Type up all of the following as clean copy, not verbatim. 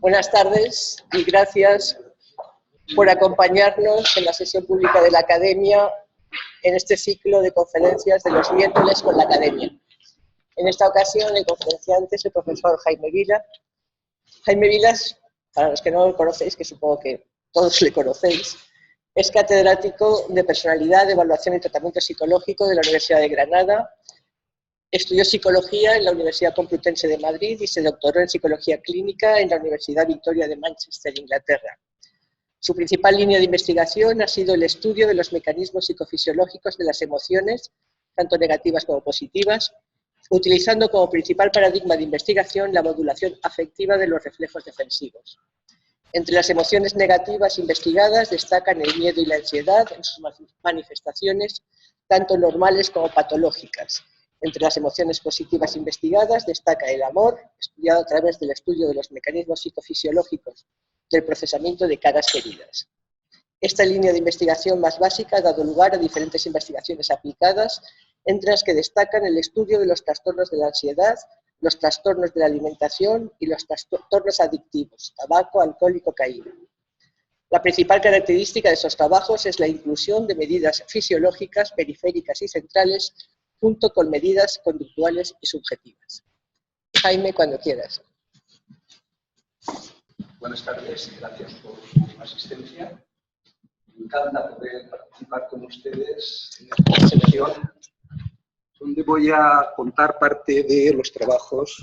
Buenas tardes y gracias por acompañarnos en la sesión pública de la Academia en este ciclo de conferencias de los miércoles con la Academia. En esta ocasión el conferenciante es el profesor Jaime Vila. Jaime Vila, para los que no lo conocéis, que supongo que todos le conocéis, es catedrático de Personalidad, Evaluación y Tratamiento Psicológico de la Universidad de Granada. Estudió Psicología en la Universidad Complutense de Madrid y se doctoró en Psicología Clínica en la Universidad Victoria de Manchester, Inglaterra. Su principal línea de investigación ha sido el estudio de los mecanismos psicofisiológicos de las emociones, tanto negativas como positivas, utilizando como principal paradigma de investigación la modulación afectiva de los reflejos defensivos. Entre las emociones negativas investigadas destacan el miedo y la ansiedad en sus manifestaciones, tanto normales como patológicas. Entre las emociones positivas investigadas destaca el amor, estudiado a través del estudio de los mecanismos psicofisiológicos del procesamiento de caras queridas. Esta línea de investigación más básica ha dado lugar a diferentes investigaciones aplicadas, entre las que destacan el estudio de los trastornos de la ansiedad, los trastornos de la alimentación y los trastornos adictivos, tabaco, alcohol y cocaína. La principal característica de estos trabajos es la inclusión de medidas fisiológicas, periféricas y centrales, junto con medidas conductuales y subjetivas. Jaime, cuando quieras. Buenas tardes, gracias por su asistencia. Me encanta poder participar con ustedes en esta sesión, donde voy a contar parte de los trabajos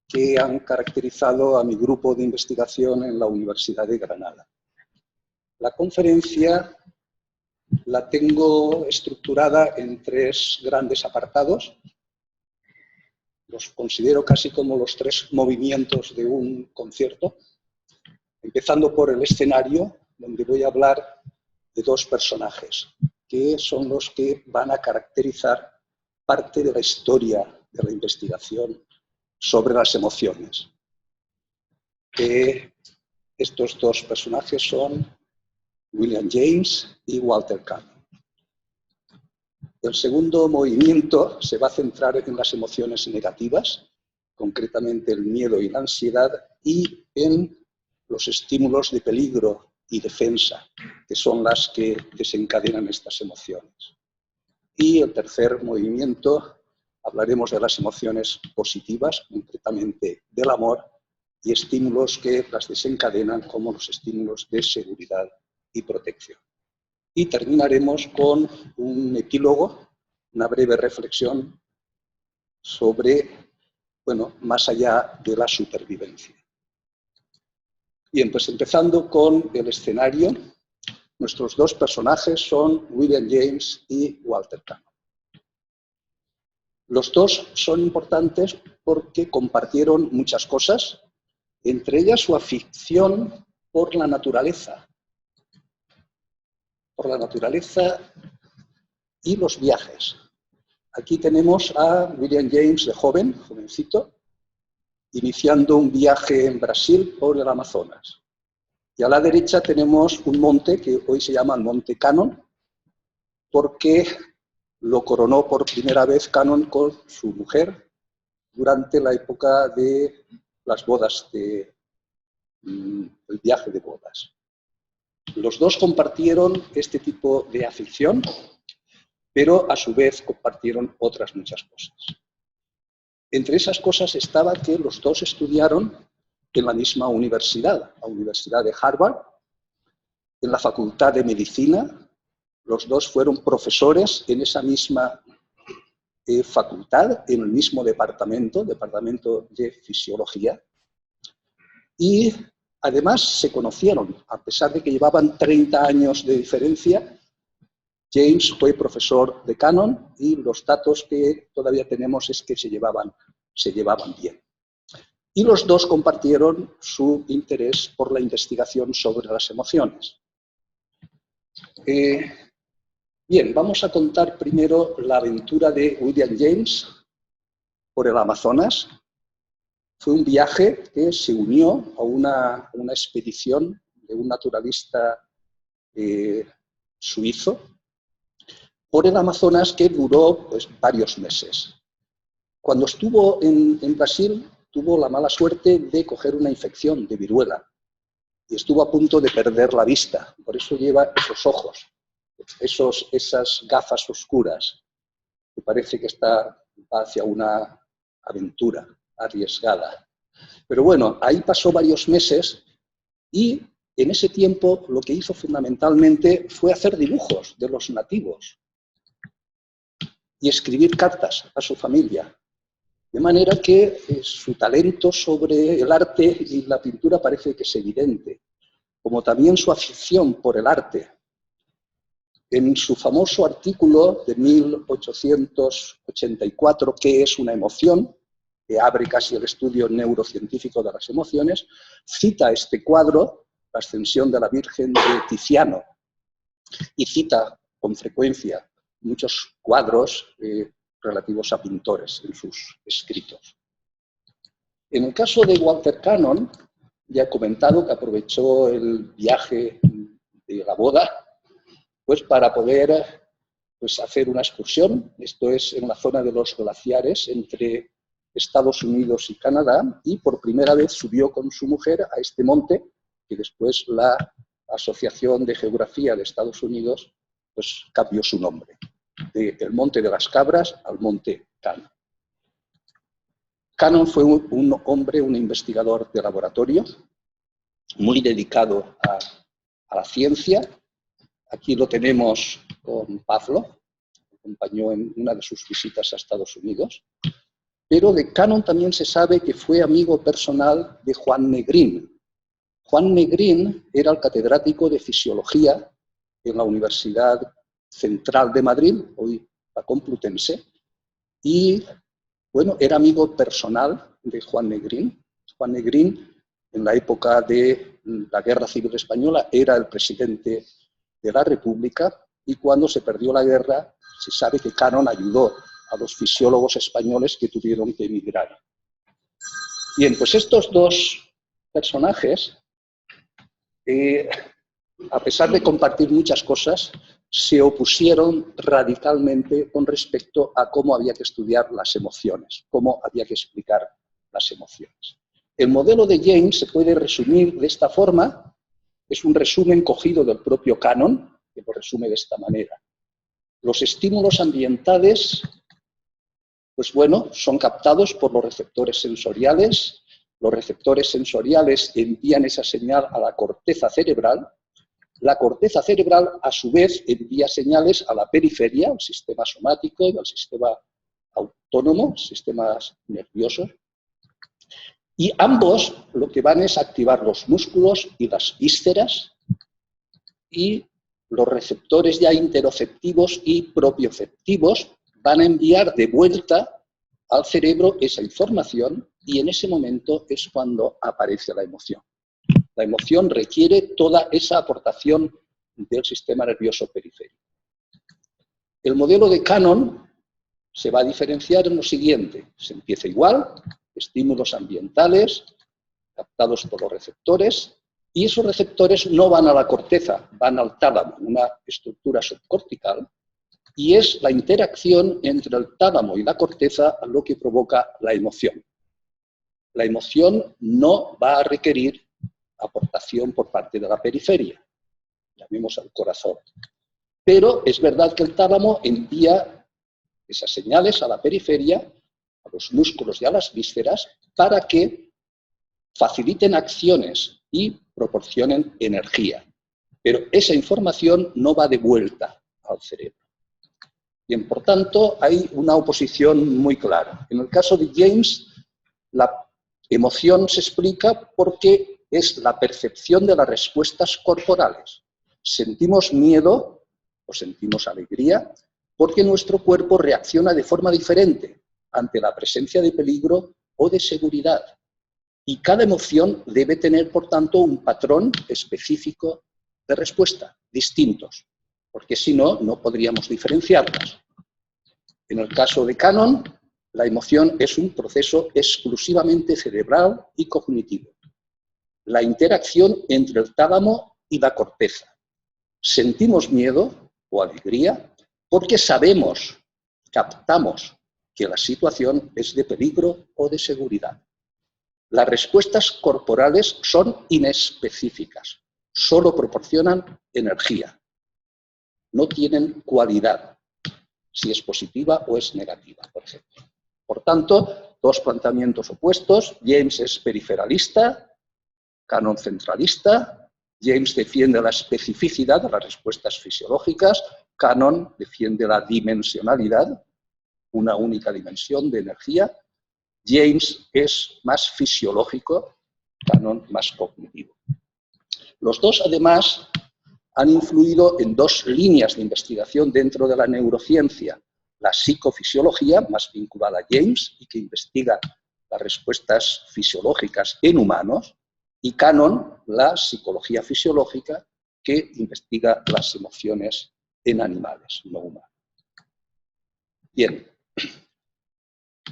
que han caracterizado a mi grupo de investigación en la Universidad de Granada. La conferencia la tengo estructurada en tres grandes apartados. Los considero casi como los tres movimientos de un concierto, empezando por el escenario, donde voy a hablar de dos personajes, que son los que van a caracterizar parte de la historia de la investigación sobre las emociones. Estos dos personajes son William James y Walter Cannon. El segundo movimiento se va a centrar en las emociones negativas, concretamente el miedo y la ansiedad, y en los estímulos de peligro y defensa, que son las que desencadenan estas emociones. Y el tercer movimiento, hablaremos de las emociones positivas, concretamente del amor, y estímulos que las desencadenan, como los estímulos de seguridad y protección. Y terminaremos con un epílogo, una breve reflexión sobre, más allá de la supervivencia. Bien, pues empezando con el escenario, nuestros dos personajes son William James y Walter Cannon. Los dos son importantes porque compartieron muchas cosas, entre ellas su afición por la naturaleza y los viajes. Aquí tenemos a William James de jovencito, iniciando un viaje en Brasil por el Amazonas. Y a la derecha tenemos un monte que hoy se llama el Monte Cannon, porque lo coronó por primera vez Cannon con su mujer durante la época de las bodas, el viaje de bodas. Los dos compartieron este tipo de afición, pero a su vez compartieron otras muchas cosas. Entre esas cosas estaba que los dos estudiaron en la misma universidad, la Universidad de Harvard, en la Facultad de Medicina. Los dos fueron profesores en esa misma facultad, en el mismo departamento de Fisiología, y además se conocieron, a pesar de que llevaban 30 años de diferencia. James fue profesor de Cannon y los datos que todavía tenemos es que se llevaban bien. Y los dos compartieron su interés por la investigación sobre las emociones. Bien, vamos a contar primero la aventura de William James por el Amazonas. Fue un viaje que se unió a una expedición de un naturalista suizo por el Amazonas, que duró varios meses. Cuando estuvo en Brasil, tuvo la mala suerte de coger una infección de viruela y estuvo a punto de perder la vista. Por eso lleva esos ojos, esas gafas oscuras, que parece que va hacia una aventura arriesgada. Pero bueno, ahí pasó varios meses y en ese tiempo lo que hizo fundamentalmente fue hacer dibujos de los nativos y escribir cartas a su familia. De manera que su talento sobre el arte y la pintura parece que es evidente, como también su afición por el arte. En su famoso artículo de 1884, ¿Qué es una emoción?, que abre casi el estudio neurocientífico de las emociones, cita este cuadro, La Ascensión de la Virgen de Tiziano, y cita con frecuencia muchos cuadros relativos a pintores en sus escritos. En el caso de Walter Cannon, ya he comentado que aprovechó el viaje de la boda pues para poder hacer una excursión. Esto es en la zona de los glaciares entre Estados Unidos y Canadá, y por primera vez subió con su mujer a este monte, que después la Asociación de Geografía de Estados Unidos pues cambió su nombre, del Monte de las Cabras al Monte Cannon. Cannon fue un hombre, un investigador de laboratorio, muy dedicado a la ciencia. Aquí lo tenemos con Pavlov, que acompañó en una de sus visitas a Estados Unidos. Pero de Cannon también se sabe que fue amigo personal de Juan Negrín. Juan Negrín era el catedrático de Fisiología en la Universidad Central de Madrid, hoy la Complutense, y bueno, era amigo personal de Juan Negrín. Juan Negrín, en la época de la Guerra Civil Española, era el presidente de la República, y cuando se perdió la guerra, se sabe que Cannon ayudó a los fisiólogos españoles que tuvieron que emigrar. Bien, pues estos dos personajes, a pesar de compartir muchas cosas, se opusieron radicalmente con respecto a cómo había que estudiar las emociones, cómo había que explicar las emociones. El modelo de James se puede resumir de esta forma, es un resumen cogido del propio Cannon, que lo resume de esta manera. Los estímulos ambientales, pues bueno, son captados por los receptores sensoriales. Los receptores sensoriales envían esa señal a la corteza cerebral. La corteza cerebral, a su vez, envía señales a la periferia, al sistema somático y al sistema autónomo, sistemas nerviosos. Y ambos lo que van es activar los músculos y las vísceras, y los receptores ya interoceptivos y propioceptivos van a enviar de vuelta al cerebro esa información, y en ese momento es cuando aparece la emoción. La emoción requiere toda esa aportación del sistema nervioso periférico. El modelo de Cannon se va a diferenciar en lo siguiente. Se empieza igual, estímulos ambientales captados por los receptores, y esos receptores no van a la corteza, van al tálamo, una estructura subcortical, y es la interacción entre el tálamo y la corteza lo que provoca la emoción. La emoción no va a requerir aportación por parte de la periferia, llamemos al corazón. Pero es verdad que el tálamo envía esas señales a la periferia, a los músculos y a las vísceras, para que faciliten acciones y proporcionen energía. Pero esa información no va de vuelta al cerebro. Bien, por tanto, hay una oposición muy clara. En el caso de James, la emoción se explica porque es la percepción de las respuestas corporales. Sentimos miedo o sentimos alegría porque nuestro cuerpo reacciona de forma diferente ante la presencia de peligro o de seguridad. Y cada emoción debe tener, por tanto, un patrón específico de respuesta, distintos, porque si no, no podríamos diferenciarlas. En el caso de Cannon, la emoción es un proceso exclusivamente cerebral y cognitivo. La interacción entre el tálamo y la corteza. Sentimos miedo o alegría porque sabemos, captamos que la situación es de peligro o de seguridad. Las respuestas corporales son inespecíficas, solo proporcionan energía, no tienen cualidad, si es positiva o es negativa, por ejemplo. Por tanto, dos planteamientos opuestos. James es periferalista, Cannon centralista. James defiende la especificidad de las respuestas fisiológicas, Cannon defiende la dimensionalidad, una única dimensión de energía. James es más fisiológico, Cannon más cognitivo. Los dos, además, han influido en dos líneas de investigación dentro de la neurociencia. La psicofisiología, más vinculada a James, y que investiga las respuestas fisiológicas en humanos, y Cannon, la psicología fisiológica, que investiga las emociones en animales, no humanos. Bien,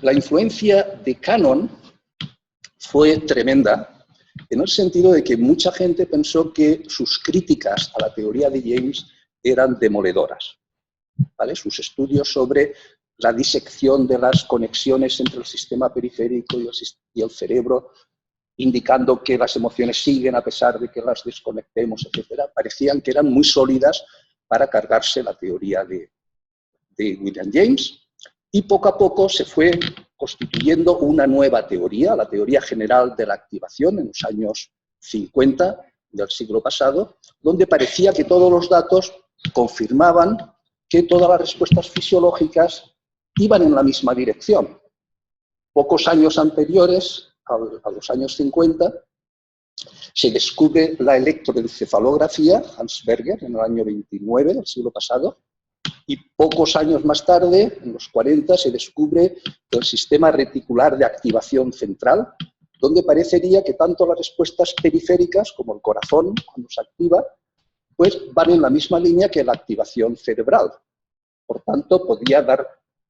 la influencia de Cannon fue tremenda, en el sentido de que mucha gente pensó que sus críticas a la teoría de James eran demoledoras, ¿vale? Sus estudios sobre la disección de las conexiones entre el sistema periférico y el cerebro, indicando que las emociones siguen a pesar de que las desconectemos, etc., parecían que eran muy sólidas para cargarse la teoría de William James, y poco a poco se fue constituyendo una nueva teoría, la teoría general de la activación en los años 50 del siglo pasado, donde parecía que todos los datos confirmaban que todas las respuestas fisiológicas iban en la misma dirección. Pocos años anteriores, a los años 50, se descubre la electroencefalografía, Hans Berger, en el año 29 del siglo pasado, y pocos años más tarde, en los 40, se descubre el sistema reticular de activación central, donde parecería que tanto las respuestas periféricas como el corazón, cuando se activa, pues van en la misma línea que la activación cerebral. Por tanto, podría dar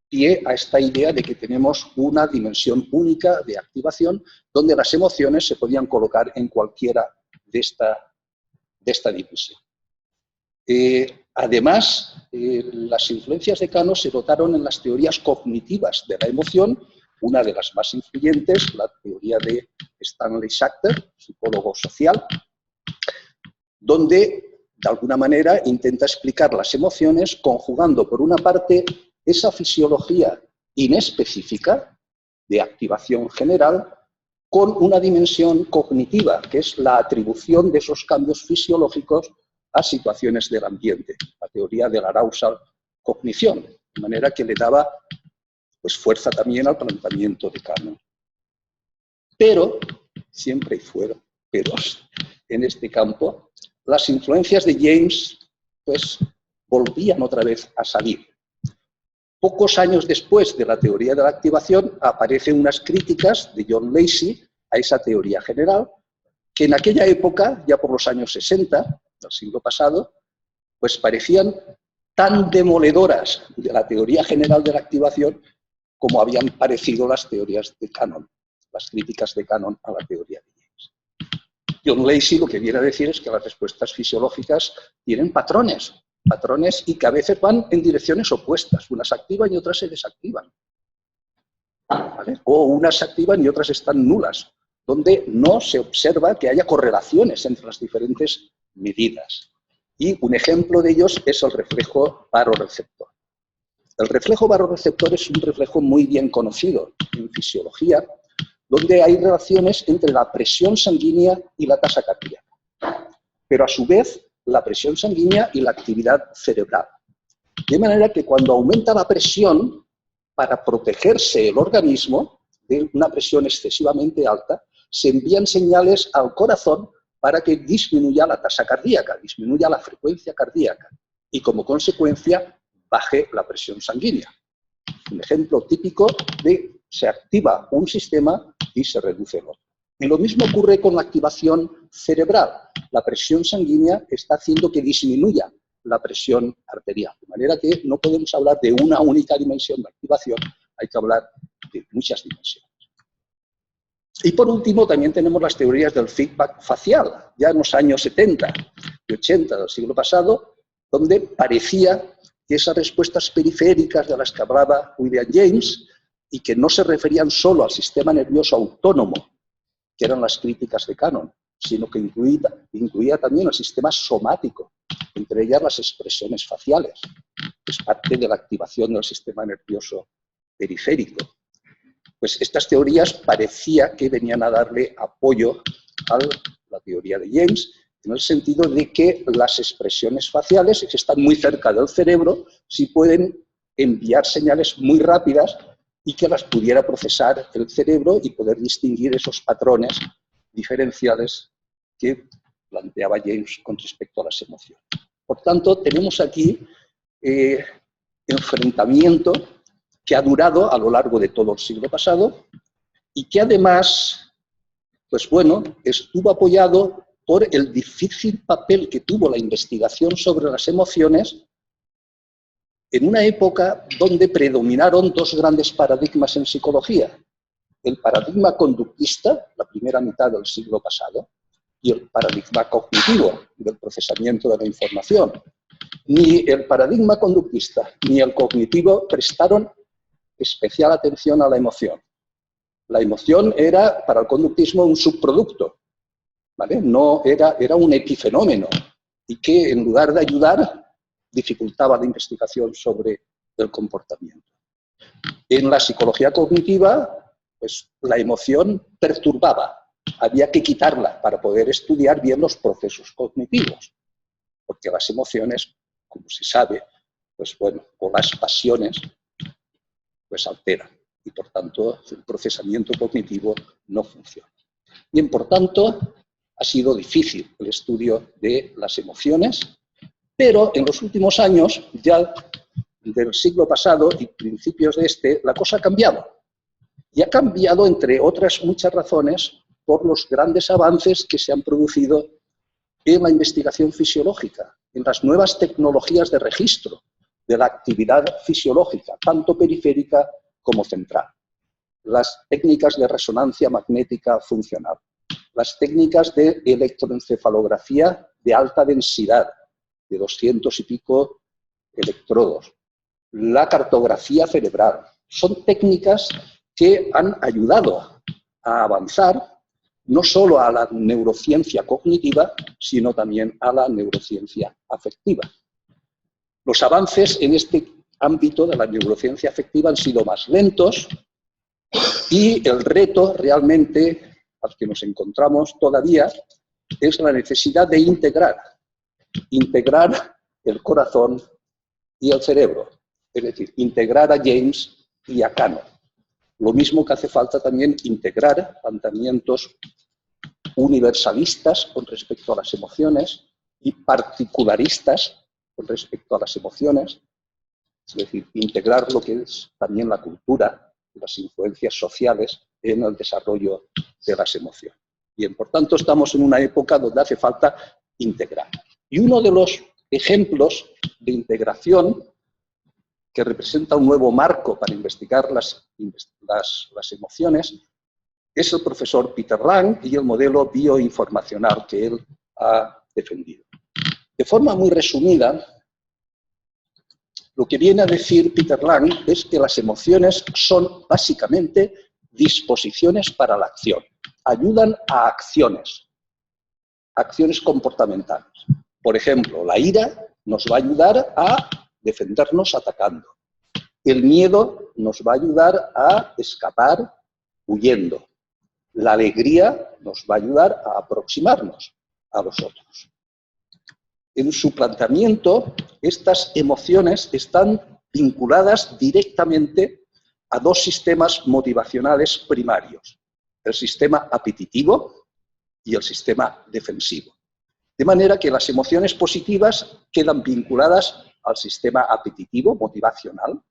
pie a esta idea de que tenemos una dimensión única de activación, donde las emociones se podían colocar en cualquiera de esta dimensión. Además, las influencias de Cannon se notaron en las teorías cognitivas de la emoción, una de las más influyentes, la teoría de Stanley Schachter, psicólogo social, donde, de alguna manera, intenta explicar las emociones conjugando, por una parte, esa fisiología inespecífica de activación general con una dimensión cognitiva, que es la atribución de esos cambios fisiológicos a situaciones del ambiente, la teoría de la arousal cognición, de manera que le daba pues, fuerza también al planteamiento de Cannon. Pero, siempre fueron peros en este campo, las influencias de James pues, volvían otra vez a salir. Pocos años después de la teoría de la activación aparecen unas críticas de John Lacey a esa teoría general, que en aquella época, ya por los años 60 del siglo pasado, pues parecían tan demoledoras de la teoría general de la activación como habían parecido las teorías de Cannon, las críticas de Cannon a la teoría de James. John Lacey lo que viene a decir es que las respuestas fisiológicas tienen patrones y que a veces van en direcciones opuestas, unas se activan y otras se desactivan, ¿vale? O unas se activan y otras están nulas, donde no se observa que haya correlaciones entre las diferentes medidas. Y un ejemplo de ellos es el reflejo barorreceptor. El reflejo barorreceptor es un reflejo muy bien conocido en fisiología, donde hay relaciones entre la presión sanguínea y la tasa cardíaca, pero a su vez la presión sanguínea y la actividad cerebral. De manera que cuando aumenta la presión, para protegerse el organismo de una presión excesivamente alta, se envían señales al corazón para que disminuya la tasa cardíaca, disminuya la frecuencia cardíaca y como consecuencia baje la presión sanguínea. Un ejemplo típico de se activa un sistema y se reduce el otro. Y lo mismo ocurre con la activación cerebral. La presión sanguínea está haciendo que disminuya la presión arterial. De manera que no podemos hablar de una única dimensión de activación, hay que hablar de muchas dimensiones. Y por último, también tenemos las teorías del feedback facial, ya en los años 70 y 80 del siglo pasado, donde parecía que esas respuestas periféricas de las que hablaba William James y que no se referían solo al sistema nervioso autónomo que eran las críticas de Cannon, sino que incluía también el sistema somático, entre ellas las expresiones faciales, que es parte de la activación del sistema nervioso periférico. Pues estas teorías parecía que venían a darle apoyo a la teoría de James, en el sentido de que las expresiones faciales, que están muy cerca del cerebro, sí pueden enviar señales muy rápidas y que las pudiera procesar el cerebro y poder distinguir esos patrones diferenciales que planteaba James con respecto a las emociones. Por tanto, tenemos aquí enfrentamiento que ha durado a lo largo de todo el siglo pasado y que además, pues bueno, estuvo apoyado por el difícil papel que tuvo la investigación sobre las emociones en una época donde predominaron dos grandes paradigmas en psicología. El paradigma conductista, la primera mitad del siglo pasado, y el paradigma cognitivo, del procesamiento de la información. Ni el paradigma conductista ni el cognitivo prestaron especial atención a la emoción. La emoción era, para el conductismo, un subproducto, ¿vale? No era un epifenómeno, y que, en lugar de ayudar, dificultaba la investigación sobre el comportamiento. En la psicología cognitiva, pues la emoción perturbaba. Había que quitarla para poder estudiar bien los procesos cognitivos, porque las emociones, como se sabe, pues bueno, o las pasiones, pues alteran, y por tanto el procesamiento cognitivo no funciona. Bien, por tanto, ha sido difícil el estudio de las emociones, pero en los últimos años, ya del siglo pasado y principios de este, la cosa ha cambiado. Y ha cambiado, entre otras muchas razones, por los grandes avances que se han producido en la investigación fisiológica, en las nuevas tecnologías de registro de la actividad fisiológica, tanto periférica como central. Las técnicas de resonancia magnética funcional, las técnicas de electroencefalografía de alta densidad, de 200 y pico electrodos, la cartografía cerebral, son técnicas que han ayudado a avanzar no solo a la neurociencia cognitiva, sino también a la neurociencia afectiva. Los avances en este ámbito de la neurociencia afectiva han sido más lentos y el reto realmente al que nos encontramos todavía es la necesidad de integrar el corazón y el cerebro, es decir, integrar a James y a Cannon. Lo mismo que hace falta también integrar planteamientos universalistas con respecto a las emociones y particularistas con respecto a las emociones, es decir, integrar lo que es también la cultura y las influencias sociales en el desarrollo de las emociones. Bien, por tanto, estamos en una época donde hace falta integrar. Y uno de los ejemplos de integración que representa un nuevo marco para investigar las emociones es el profesor Peter Lang y el modelo bioinformacional que él ha defendido. De forma muy resumida, lo que viene a decir Peter Lang es que las emociones son básicamente disposiciones para la acción, ayudan a acciones comportamentales. Por ejemplo, la ira nos va a ayudar a defendernos atacando. El miedo nos va a ayudar a escapar huyendo. La alegría nos va a ayudar a aproximarnos a los otros. En su planteamiento, estas emociones están vinculadas directamente a dos sistemas motivacionales primarios, el sistema apetitivo y el sistema defensivo. De manera que las emociones positivas quedan vinculadas al sistema apetitivo, motivacional,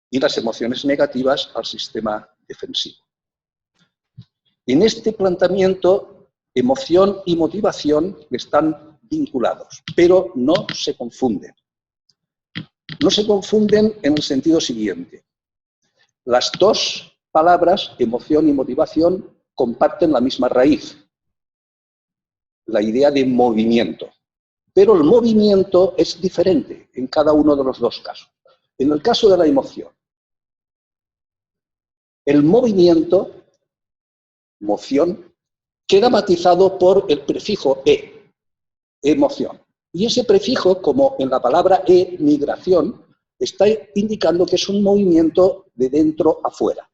y las emociones negativas al sistema defensivo. En este planteamiento, emoción y motivación están vinculados, pero no se confunden. No se confunden en el sentido siguiente. Las dos palabras, emoción y motivación, comparten la misma raíz, la idea de movimiento. Pero el movimiento es diferente en cada uno de los dos casos. En el caso de la emoción, el movimiento, moción, queda matizado por el prefijo E, emoción. Y ese prefijo, como en la palabra migración, está indicando que es un movimiento de dentro a fuera.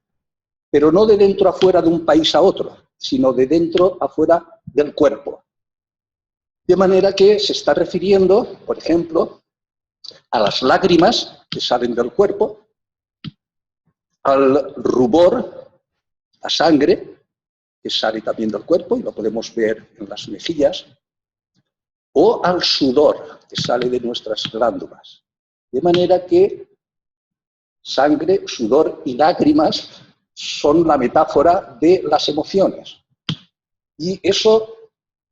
Pero no de dentro a fuera de un país a otro, sino de dentro a fuera del cuerpo. De manera que se está refiriendo, por ejemplo, a las lágrimas que salen del cuerpo, al rubor, la sangre, que sale también del cuerpo, y lo podemos ver en las mejillas, o al sudor, que sale de nuestras glándulas. De manera que sangre, sudor y lágrimas son la metáfora de las emociones. Y eso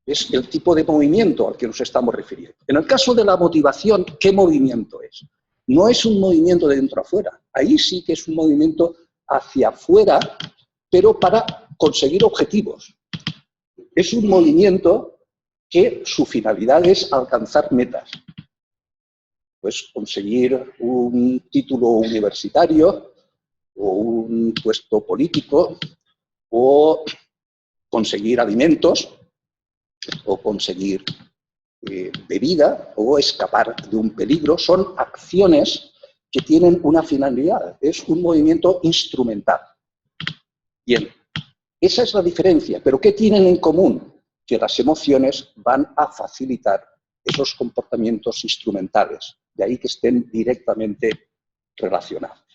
es el tipo de movimiento al que nos estamos refiriendo. En el caso de la motivación, ¿qué movimiento es? No es un movimiento de dentro a fuera. Ahí sí que es un movimiento hacia afuera, pero para conseguir objetivos. Es un movimiento que su finalidad es alcanzar metas. Pues conseguir un título universitario, o un puesto político, o conseguir alimentos, o conseguir bebida, o escapar de un peligro. Son acciones que tienen una finalidad. Es un movimiento instrumental. Bien, esa es la diferencia. ¿Pero qué tienen en común? Que las emociones van a facilitar esos comportamientos instrumentales. De ahí que estén directamente relacionados.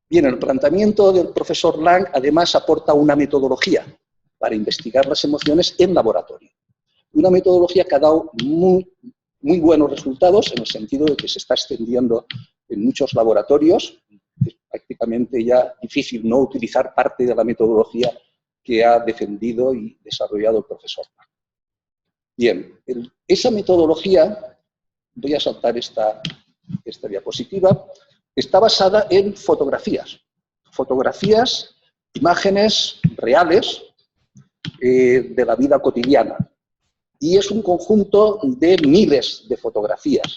Bien, el planteamiento del profesor Lang además aporta una metodología para investigar las emociones en laboratorio. Una metodología que ha dado muy buenos resultados, en el sentido de que se está extendiendo en muchos laboratorios. Es prácticamente ya difícil no utilizar parte de la metodología que ha defendido y desarrollado el profesor Lang. Bien, esa metodología, voy a saltar esta diapositiva, está basada en fotografías. Fotografías, imágenes reales de la vida cotidiana. Y es un conjunto de miles de fotografías,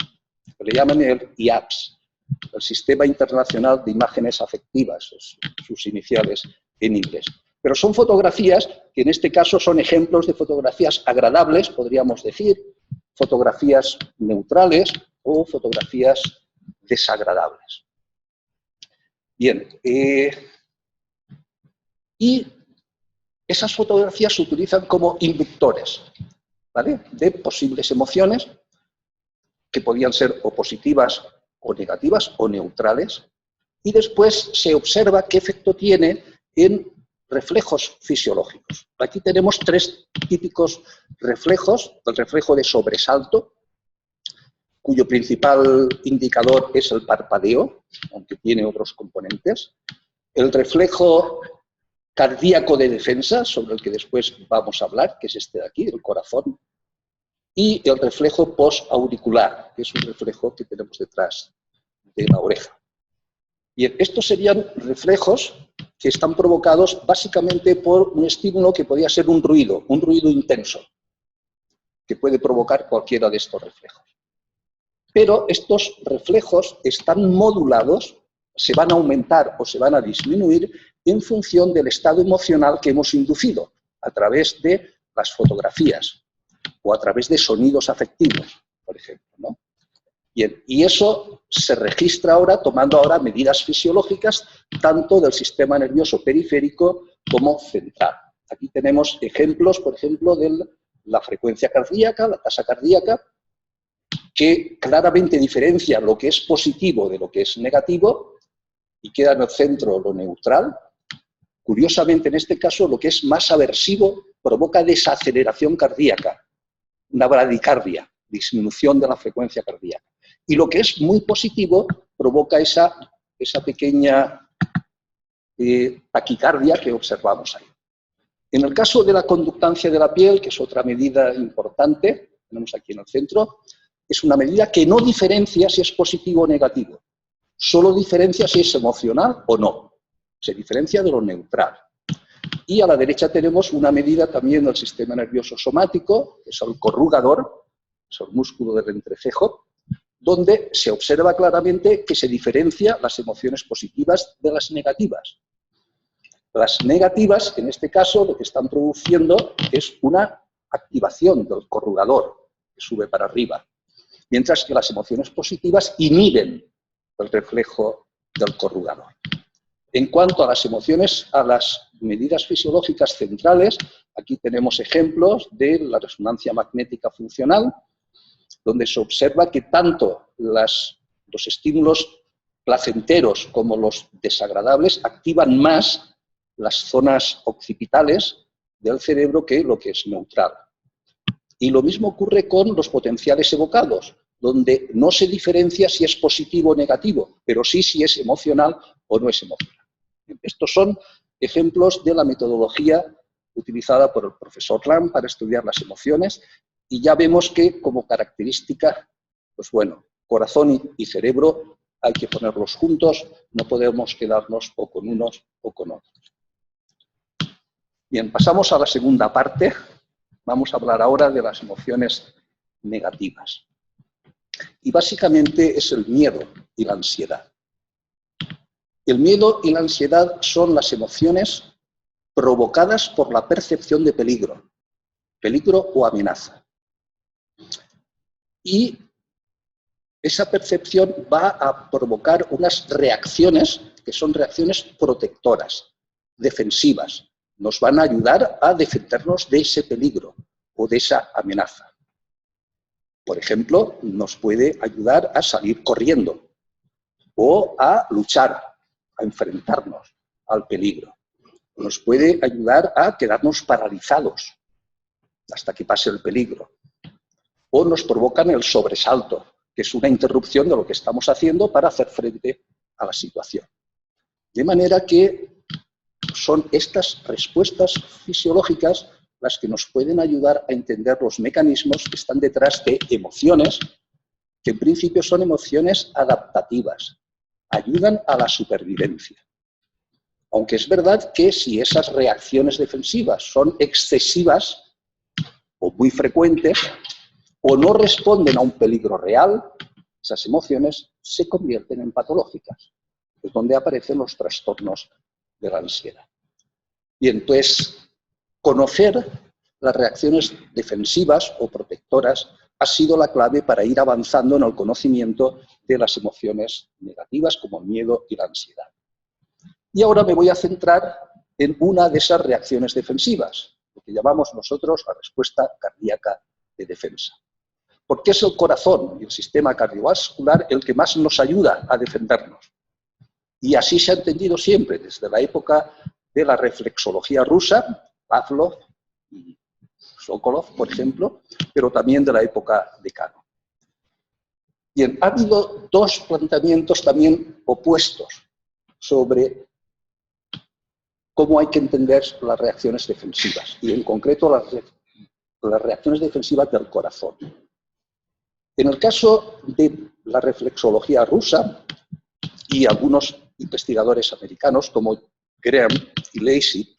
que le llaman el IAPS, el Sistema Internacional de Imágenes Afectivas, sus iniciales en inglés. Pero son fotografías que en este caso son ejemplos de fotografías agradables, podríamos decir, fotografías neutrales o fotografías desagradables. Bien, y esas fotografías se utilizan como inductores, ¿vale?, de posibles emociones que podían ser o positivas o negativas o neutrales, y después se observa qué efecto tiene en reflejos fisiológicos. Aquí tenemos tres típicos reflejos: el reflejo de sobresalto, cuyo principal indicador es el parpadeo, aunque tiene otros componentes; el reflejo cardíaco de defensa, sobre el que después vamos a hablar, que es este de aquí, el corazón; y el reflejo postauricular, que es un reflejo que tenemos detrás de la oreja. Bien, estos serían reflejos que están provocados básicamente por un estímulo que podría ser un ruido intenso, que puede provocar cualquiera de estos reflejos. Pero estos reflejos están modulados, se van a aumentar o se van a disminuir en función del estado emocional que hemos inducido, a través de las fotografías o a través de sonidos afectivos, por ejemplo, ¿no? Bien, y eso se registra ahora tomando ahora medidas fisiológicas tanto del sistema nervioso periférico como central. Aquí tenemos ejemplos, por ejemplo, de la frecuencia cardíaca, la tasa cardíaca, que claramente diferencia lo que es positivo de lo que es negativo y queda en el centro lo neutral. Curiosamente, en este caso, lo que es más aversivo provoca desaceleración cardíaca, una bradicardia, disminución de la frecuencia cardíaca. Y lo que es muy positivo provoca esa pequeña taquicardia que observamos ahí. En el caso de la conductancia de la piel, que es otra medida importante, tenemos aquí en el centro, es una medida que no diferencia si es positivo o negativo, solo diferencia si es emocional o no, se diferencia de lo neutral. Y a la derecha tenemos una medida también del sistema nervioso somático, que es el corrugador, es el músculo del entrecejo, donde se observa claramente que se diferencia las emociones positivas de las negativas. Las negativas, en este caso, lo que están produciendo es una activación del corrugador, que sube para arriba, mientras que las emociones positivas inhiben el reflejo del corrugador. En cuanto a las emociones, a las medidas fisiológicas centrales, aquí tenemos ejemplos de la resonancia magnética funcional, donde se observa que tanto los estímulos placenteros como los desagradables activan más las zonas occipitales del cerebro que lo que es neutral. Y lo mismo ocurre con los potenciales evocados, donde no se diferencia si es positivo o negativo, pero sí si es emocional o no es emocional. Estos son ejemplos de la metodología utilizada por el profesor Lam para estudiar las emociones, y ya vemos que como característica, pues bueno, corazón y cerebro hay que ponerlos juntos, no podemos quedarnos o con unos o con otros. Bien, pasamos a la segunda parte. Vamos a hablar ahora de las emociones negativas. Y básicamente es el miedo y la ansiedad. El miedo y la ansiedad son las emociones provocadas por la percepción de peligro o amenaza. Y esa percepción va a provocar unas reacciones que son reacciones protectoras, defensivas. Nos van a ayudar a defendernos de ese peligro o de esa amenaza. Por ejemplo, nos puede ayudar a salir corriendo o a luchar, a enfrentarnos al peligro. Nos puede ayudar a quedarnos paralizados hasta que pase el peligro. O nos provocan el sobresalto, que es una interrupción de lo que estamos haciendo para hacer frente a la situación. De manera que son estas respuestas fisiológicas las que nos pueden ayudar a entender los mecanismos que están detrás de emociones, que en principio son emociones adaptativas, ayudan a la supervivencia. Aunque es verdad que si esas reacciones defensivas son excesivas o muy frecuentes, o no responden a un peligro real, esas emociones se convierten en patológicas. Es donde aparecen los trastornos de la ansiedad. Bien, pues conocer las reacciones defensivas o protectoras ha sido la clave para ir avanzando en el conocimiento de las emociones negativas como el miedo y la ansiedad. Y ahora me voy a centrar en una de esas reacciones defensivas, lo que llamamos nosotros la respuesta cardíaca de defensa. Porque es el corazón y el sistema cardiovascular el que más nos ayuda a defendernos. Y así se ha entendido siempre, desde la época de la reflexología rusa, Pavlov y Sokolov, por ejemplo, pero también de la época de Cannon. Bien, ha habido dos planteamientos también opuestos sobre cómo hay que entender las reacciones defensivas, y en concreto las reacciones defensivas del corazón. En el caso de la reflexología rusa y algunos investigadores americanos como Graham y Lacey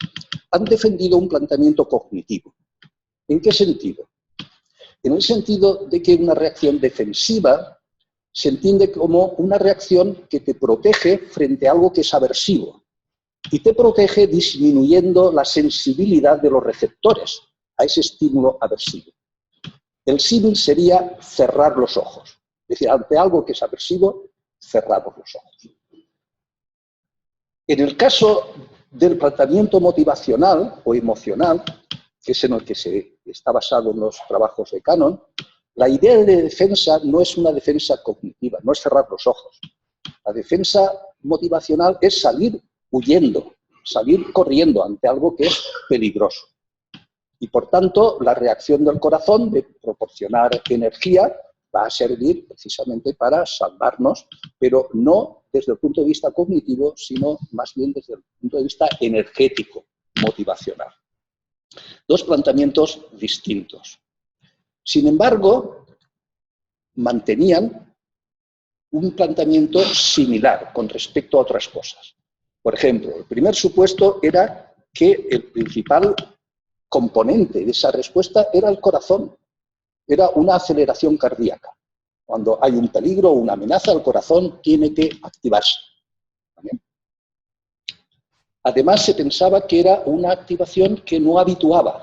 han defendido un planteamiento cognitivo. ¿En qué sentido? En el sentido de que una reacción defensiva se entiende como una reacción que te protege frente a algo que es aversivo y te protege disminuyendo la sensibilidad de los receptores a ese estímulo aversivo. El símil sería cerrar los ojos. Es decir, ante algo que es aversivo, cerramos los ojos. En el caso del planteamiento motivacional o emocional, que es en el que se está basado en los trabajos de Cannon, la idea de defensa no es una defensa cognitiva, no es cerrar los ojos. La defensa motivacional es salir huyendo, salir corriendo ante algo que es peligroso. Y por tanto, la reacción del corazón de proporcionar energía va a servir precisamente para salvarnos, pero no desde el punto de vista cognitivo, sino más bien desde el punto de vista energético, motivacional. Dos planteamientos distintos. Sin embargo, mantenían un planteamiento similar con respecto a otras cosas. Por ejemplo, el primer supuesto era que el principal componente de esa respuesta era el corazón, era una aceleración cardíaca. Cuando hay un peligro o una amenaza, el corazón tiene que activarse. ¿Vale? Además, se pensaba que era una activación que no habituaba,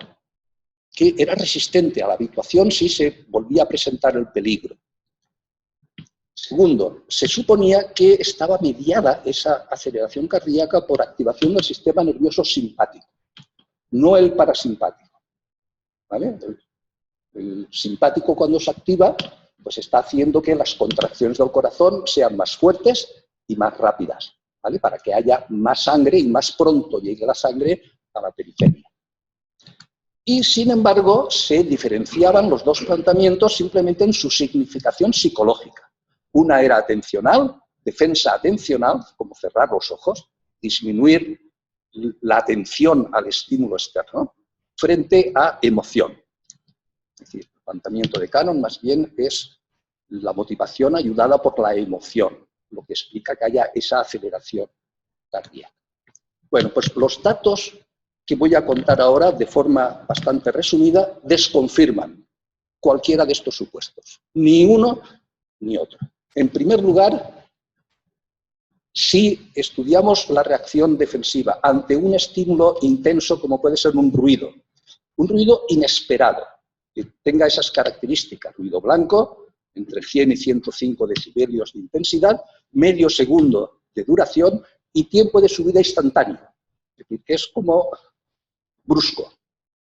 que era resistente a la habituación si se volvía a presentar el peligro. Segundo, se suponía que estaba mediada esa aceleración cardíaca por activación del sistema nervioso simpático, no el parasimpático. ¿Vale? El simpático, cuando se activa, pues está haciendo que las contracciones del corazón sean más fuertes y más rápidas, ¿vale? Para que haya más sangre y más pronto llegue la sangre a la periferia. Y, sin embargo, se diferenciaban los dos planteamientos simplemente en su significación psicológica. Una era atencional, defensa atencional, como cerrar los ojos, disminuir la atención al estímulo externo, frente a emoción. Es decir, el planteamiento de Cannon más bien es la motivación ayudada por la emoción, lo que explica que haya esa aceleración cardíaca. Bueno, pues los datos que voy a contar ahora de forma bastante resumida desconfirman cualquiera de estos supuestos, ni uno ni otro. En primer lugar, si estudiamos la reacción defensiva ante un estímulo intenso como puede ser un ruido inesperado, que tenga esas características, ruido blanco, entre 100 y 105 decibelios de intensidad, medio segundo de duración y tiempo de subida instantáneo, es decir, que es como brusco,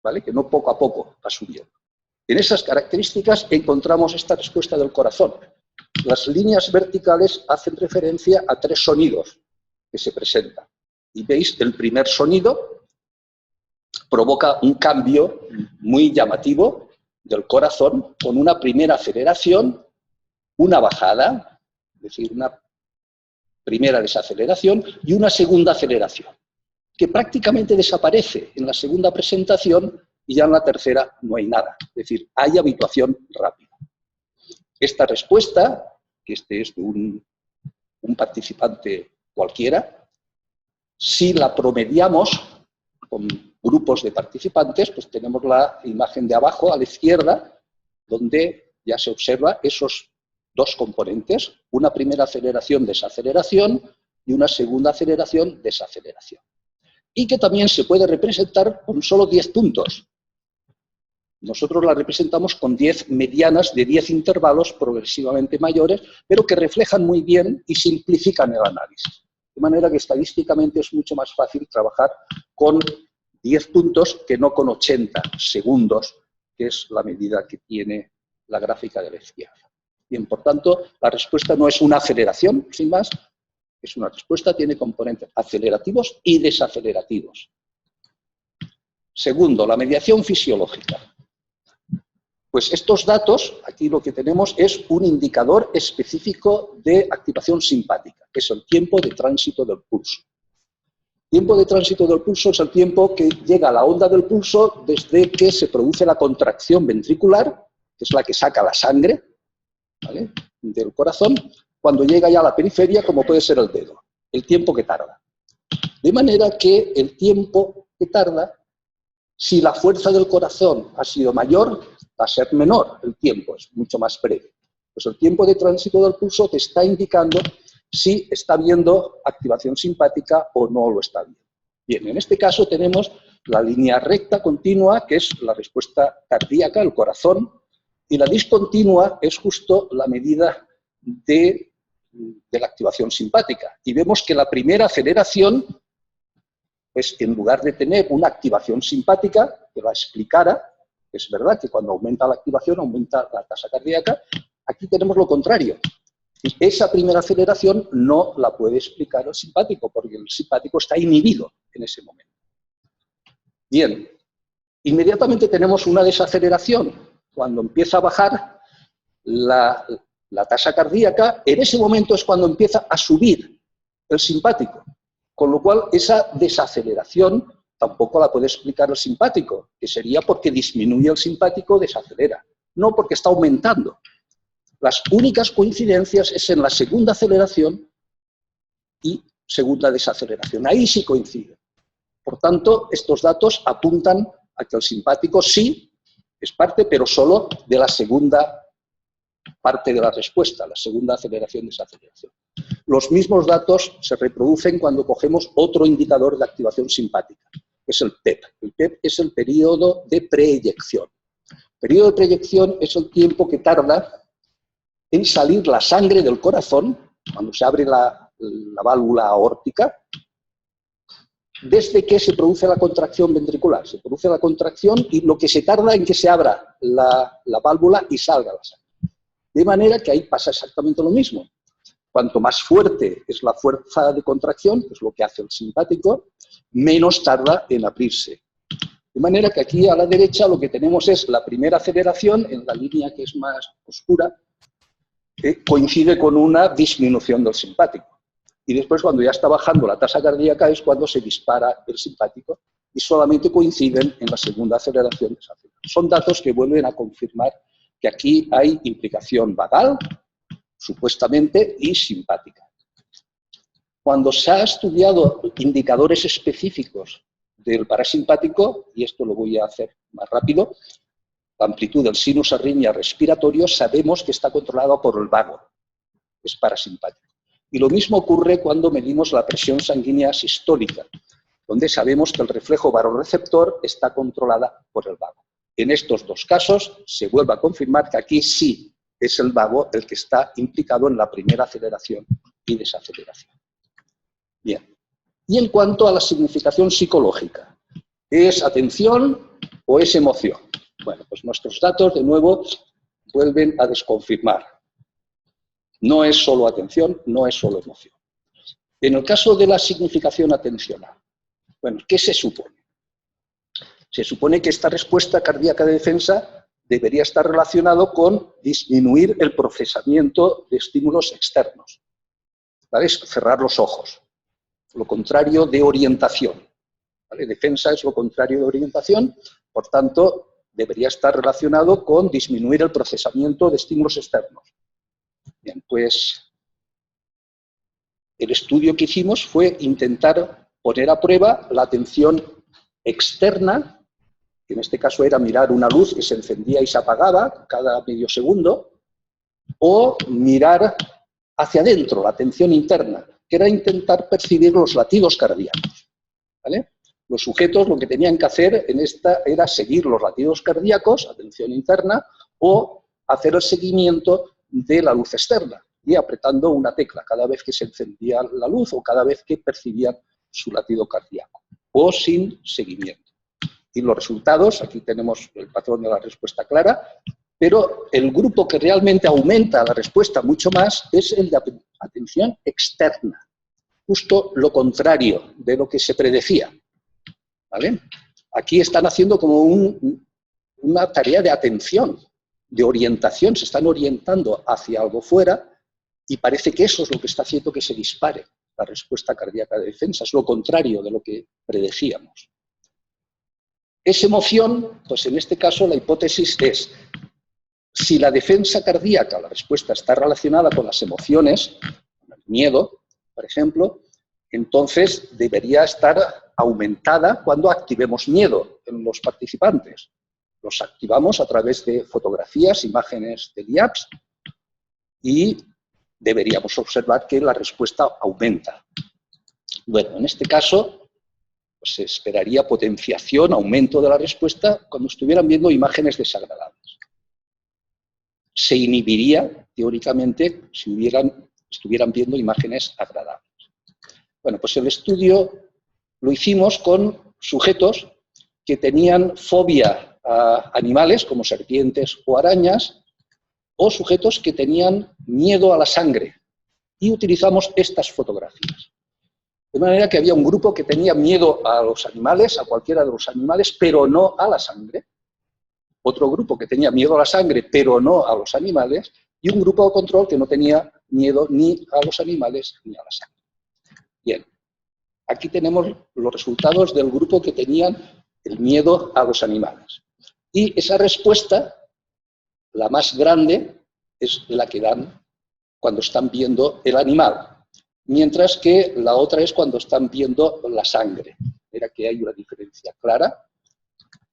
¿vale? Que no poco a poco va subiendo. En esas características encontramos esta respuesta del corazón. Las líneas verticales hacen referencia a 3 sonidos que se presentan. Y veis, el primer sonido provoca un cambio muy llamativo del corazón con una primera aceleración, una bajada, es decir, una primera desaceleración y una segunda aceleración, que prácticamente desaparece en la segunda presentación y ya en la tercera no hay nada. Es decir, hay habituación rápida. Esta respuesta, que este es de un participante cualquiera, si la promediamos con grupos de participantes, pues tenemos la imagen de abajo a la izquierda, donde ya se observa esos dos componentes, una primera aceleración, desaceleración, y una segunda aceleración, desaceleración. Y que también se puede representar con solo 10 puntos. Nosotros la representamos con 10 medianas de 10 intervalos progresivamente mayores, pero que reflejan muy bien y simplifican el análisis. De manera que estadísticamente es mucho más fácil trabajar con 10 puntos que no con 80 segundos, que es la medida que tiene la gráfica de la izquierda. Bien, por tanto, la respuesta no es una aceleración, sin más, es una respuesta, tiene componentes acelerativos y desacelerativos. Segundo, la mediación fisiológica. Pues estos datos, aquí lo que tenemos es un indicador específico de activación simpática, que es el tiempo de tránsito del pulso. Tiempo de tránsito del pulso es el tiempo que llega a la onda del pulso desde que se produce la contracción ventricular, que es la que saca la sangre, ¿vale?, del corazón, cuando llega ya a la periferia, como puede ser el dedo, el tiempo que tarda. De manera que el tiempo que tarda, si la fuerza del corazón ha sido mayor, va a ser menor el tiempo, es mucho más breve. Pues el tiempo de tránsito del pulso te está indicando si está habiendo activación simpática o no lo está viendo. Bien, en este caso tenemos la línea recta continua, que es la respuesta cardíaca, el corazón, y la discontinua es justo la medida de la activación simpática. Y vemos que la primera aceleración, pues en lugar de tener una activación simpática, que la explicara, es verdad que cuando aumenta la activación aumenta la tasa cardíaca, aquí tenemos lo contrario. Esa primera aceleración no la puede explicar el simpático, porque el simpático está inhibido en ese momento. Bien, inmediatamente tenemos una desaceleración. Cuando empieza a bajar la tasa cardíaca, en ese momento es cuando empieza a subir el simpático. Con lo cual, esa desaceleración tampoco la puede explicar el simpático, que sería porque disminuye el simpático, desacelera. No porque está aumentando. Las únicas coincidencias es en la segunda aceleración y segunda desaceleración. Ahí sí coinciden. Por tanto, estos datos apuntan a que el simpático sí es parte, pero solo de la segunda parte de la respuesta, la segunda aceleración-desaceleración. Los mismos datos se reproducen cuando cogemos otro indicador de activación simpática, que es el PEP. El PEP es el periodo de proyección. El periodo de proyección es el tiempo que tarda en salir la sangre del corazón, cuando se abre la válvula aórtica, desde que se produce la contracción ventricular. Se produce la contracción y lo que se tarda en que se abra la válvula y salga la sangre. De manera que ahí pasa exactamente lo mismo. Cuanto más fuerte es la fuerza de contracción, que es lo que hace el simpático, menos tarda en abrirse. De manera que aquí a la derecha lo que tenemos es la primera aceleración, en la línea que es más oscura, que coincide con una disminución del simpático. Y después, cuando ya está bajando la tasa cardíaca, es cuando se dispara el simpático y solamente coinciden en la segunda aceleración de esa aceleración. Son datos que vuelven a confirmar que aquí hay implicación vagal, supuestamente, y simpática. Cuando se ha estudiado indicadores específicos del parasimpático, y esto lo voy a hacer más rápido, la amplitud del sinus arritmia respiratorio, sabemos que está controlado por el vago, es parasimpático. Y lo mismo ocurre cuando medimos la presión sanguínea sistólica, donde sabemos que el reflejo varorreceptor está controlada por el vago. En estos dos casos se vuelve a confirmar que aquí sí es el vago el que está implicado en la primera aceleración y desaceleración. Bien. Y en cuanto a la significación psicológica, ¿es atención o es emoción? Bueno, pues nuestros datos, de nuevo, vuelven a desconfirmar. No es solo atención, no es solo emoción. En el caso de la significación atencional, bueno, ¿qué se supone? Se supone que esta respuesta cardíaca de defensa debería estar relacionado con disminuir el procesamiento de estímulos externos. ¿Vale? Es cerrar los ojos. Lo contrario de orientación. ¿Vale? Defensa es lo contrario de orientación, por tanto, debería estar relacionado con disminuir el procesamiento de estímulos externos. Bien, pues el estudio que hicimos fue intentar poner a prueba la atención externa, que en este caso era mirar una luz que se encendía y se apagaba cada medio segundo, o mirar hacia adentro, la atención interna, que era intentar percibir los latidos cardíacos. ¿Vale? Los sujetos lo que tenían que hacer en esta era seguir los latidos cardíacos, atención interna, o hacer el seguimiento de la luz externa, y apretando una tecla cada vez que se encendía la luz o cada vez que percibían su latido cardíaco, o sin seguimiento. Y los resultados, aquí tenemos el patrón de la respuesta clara, pero el grupo que realmente aumenta la respuesta mucho más es el de atención externa, justo lo contrario de lo que se predecía. ¿Vale? Aquí están haciendo como una tarea de atención, de orientación, se están orientando hacia algo fuera y parece que eso es lo que está haciendo que se dispare la respuesta cardíaca de defensa, es lo contrario de lo que predecíamos. Esa emoción, pues en este caso la hipótesis es, si la defensa cardíaca, la respuesta está relacionada con las emociones, con el miedo, por ejemplo, entonces debería estar aumentada cuando activemos miedo en los participantes. Los activamos a través de fotografías, imágenes de LIAPS y deberíamos observar que la respuesta aumenta. Bueno, en este caso pues se esperaría potenciación, aumento de la respuesta cuando estuvieran viendo imágenes desagradables. Se inhibiría, teóricamente, si estuvieran viendo imágenes agradables. Bueno, pues el estudio lo hicimos con sujetos que tenían fobia a animales, como serpientes o arañas, o sujetos que tenían miedo a la sangre. Y utilizamos estas fotografías. De manera que había un grupo que tenía miedo a los animales, a cualquiera de los animales, pero no a la sangre. Otro grupo que tenía miedo a la sangre, pero no a los animales. Y un grupo de control que no tenía miedo ni a los animales ni a la sangre. Bien, aquí tenemos los resultados del grupo que tenían el miedo a los animales. Y esa respuesta, la más grande, es la que dan cuando están viendo el animal. Mientras que la otra es cuando están viendo la sangre. Mira que hay una diferencia clara.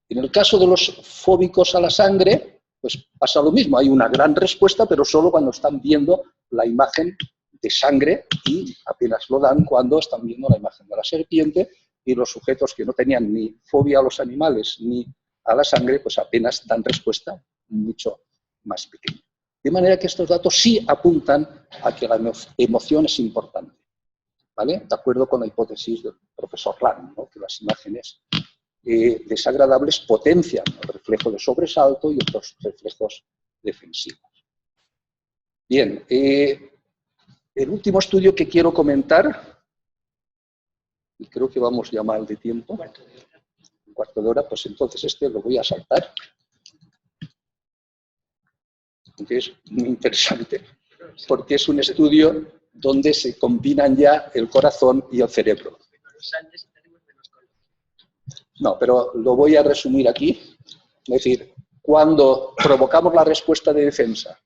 En el caso de los fóbicos a la sangre, pues pasa lo mismo. Hay una gran respuesta, pero solo cuando están viendo la imagen de sangre y apenas lo dan cuando están viendo la imagen de la serpiente, y los sujetos que no tenían ni fobia a los animales ni a la sangre, pues apenas dan respuesta mucho más pequeña. De manera que estos datos sí apuntan a que la emoción es importante, ¿vale? De acuerdo con la hipótesis del profesor Lang, ¿no? Que las imágenes desagradables potencian el reflejo de sobresalto y otros reflejos defensivos. Bien, el último estudio que quiero comentar, y creo que vamos ya mal de tiempo, un cuarto de hora, pues entonces este lo voy a saltar, que es muy interesante, porque es un estudio donde se combinan ya el corazón y el cerebro. No, pero lo voy a resumir aquí. Es decir, cuando provocamos la respuesta de defensa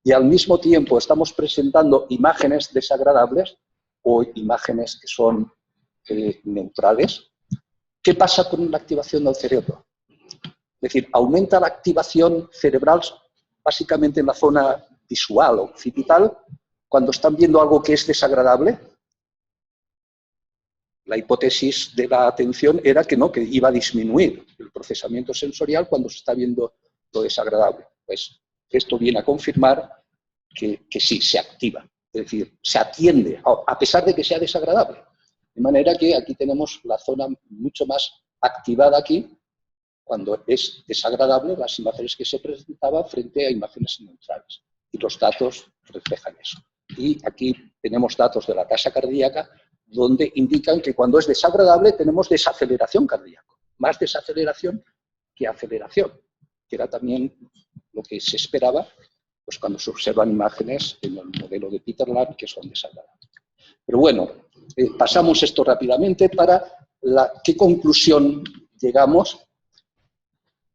y al mismo tiempo estamos presentando imágenes desagradables o imágenes que son neutrales, ¿qué pasa con la activación del cerebro? Es decir, aumenta la activación cerebral básicamente en la zona visual o occipital cuando están viendo algo que es desagradable. La hipótesis de la atención era que no, que iba a disminuir el procesamiento sensorial cuando se está viendo lo desagradable. Pues esto viene a confirmar que sí, se activa, es decir, se atiende, a pesar de que sea desagradable. De manera que aquí tenemos la zona mucho más activada aquí, cuando es desagradable las imágenes que se presentaban frente a imágenes neutrales. Y los datos reflejan eso. Y aquí tenemos datos de la tasa cardíaca, donde indican que cuando es desagradable tenemos desaceleración cardíaca, más desaceleración que aceleración, que era también lo que se esperaba pues, cuando se observan imágenes en el modelo de Peter Lang que son desagradables. Pero bueno, pasamos esto rápidamente para qué conclusión llegamos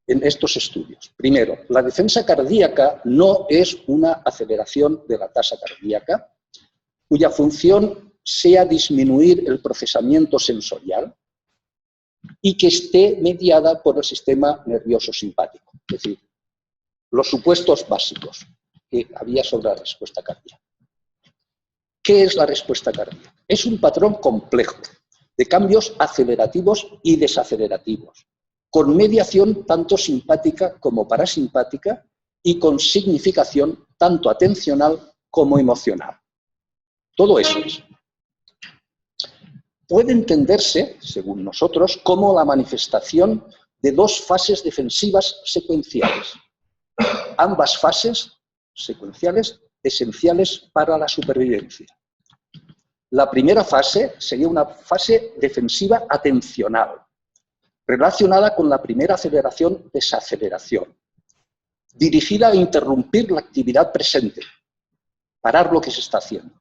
en estos estudios. Primero, la defensa cardíaca no es una aceleración de la tasa cardíaca, cuya función sea disminuir el procesamiento sensorial y que esté mediada por el sistema nervioso simpático. Es decir, los supuestos básicos que había sobre la respuesta cardíaca. ¿Qué es la respuesta cardíaca? Es un patrón complejo de cambios acelerativos y desacelerativos, con mediación tanto simpática como parasimpática y con significación tanto atencional como emocional. Todo eso es. Puede entenderse, según nosotros, como la manifestación de dos fases defensivas secuenciales. Ambas fases secuenciales esenciales para la supervivencia. La primera fase sería una fase defensiva atencional, relacionada con la primera aceleración-desaceleración, dirigida a interrumpir la actividad presente, parar lo que se está haciendo,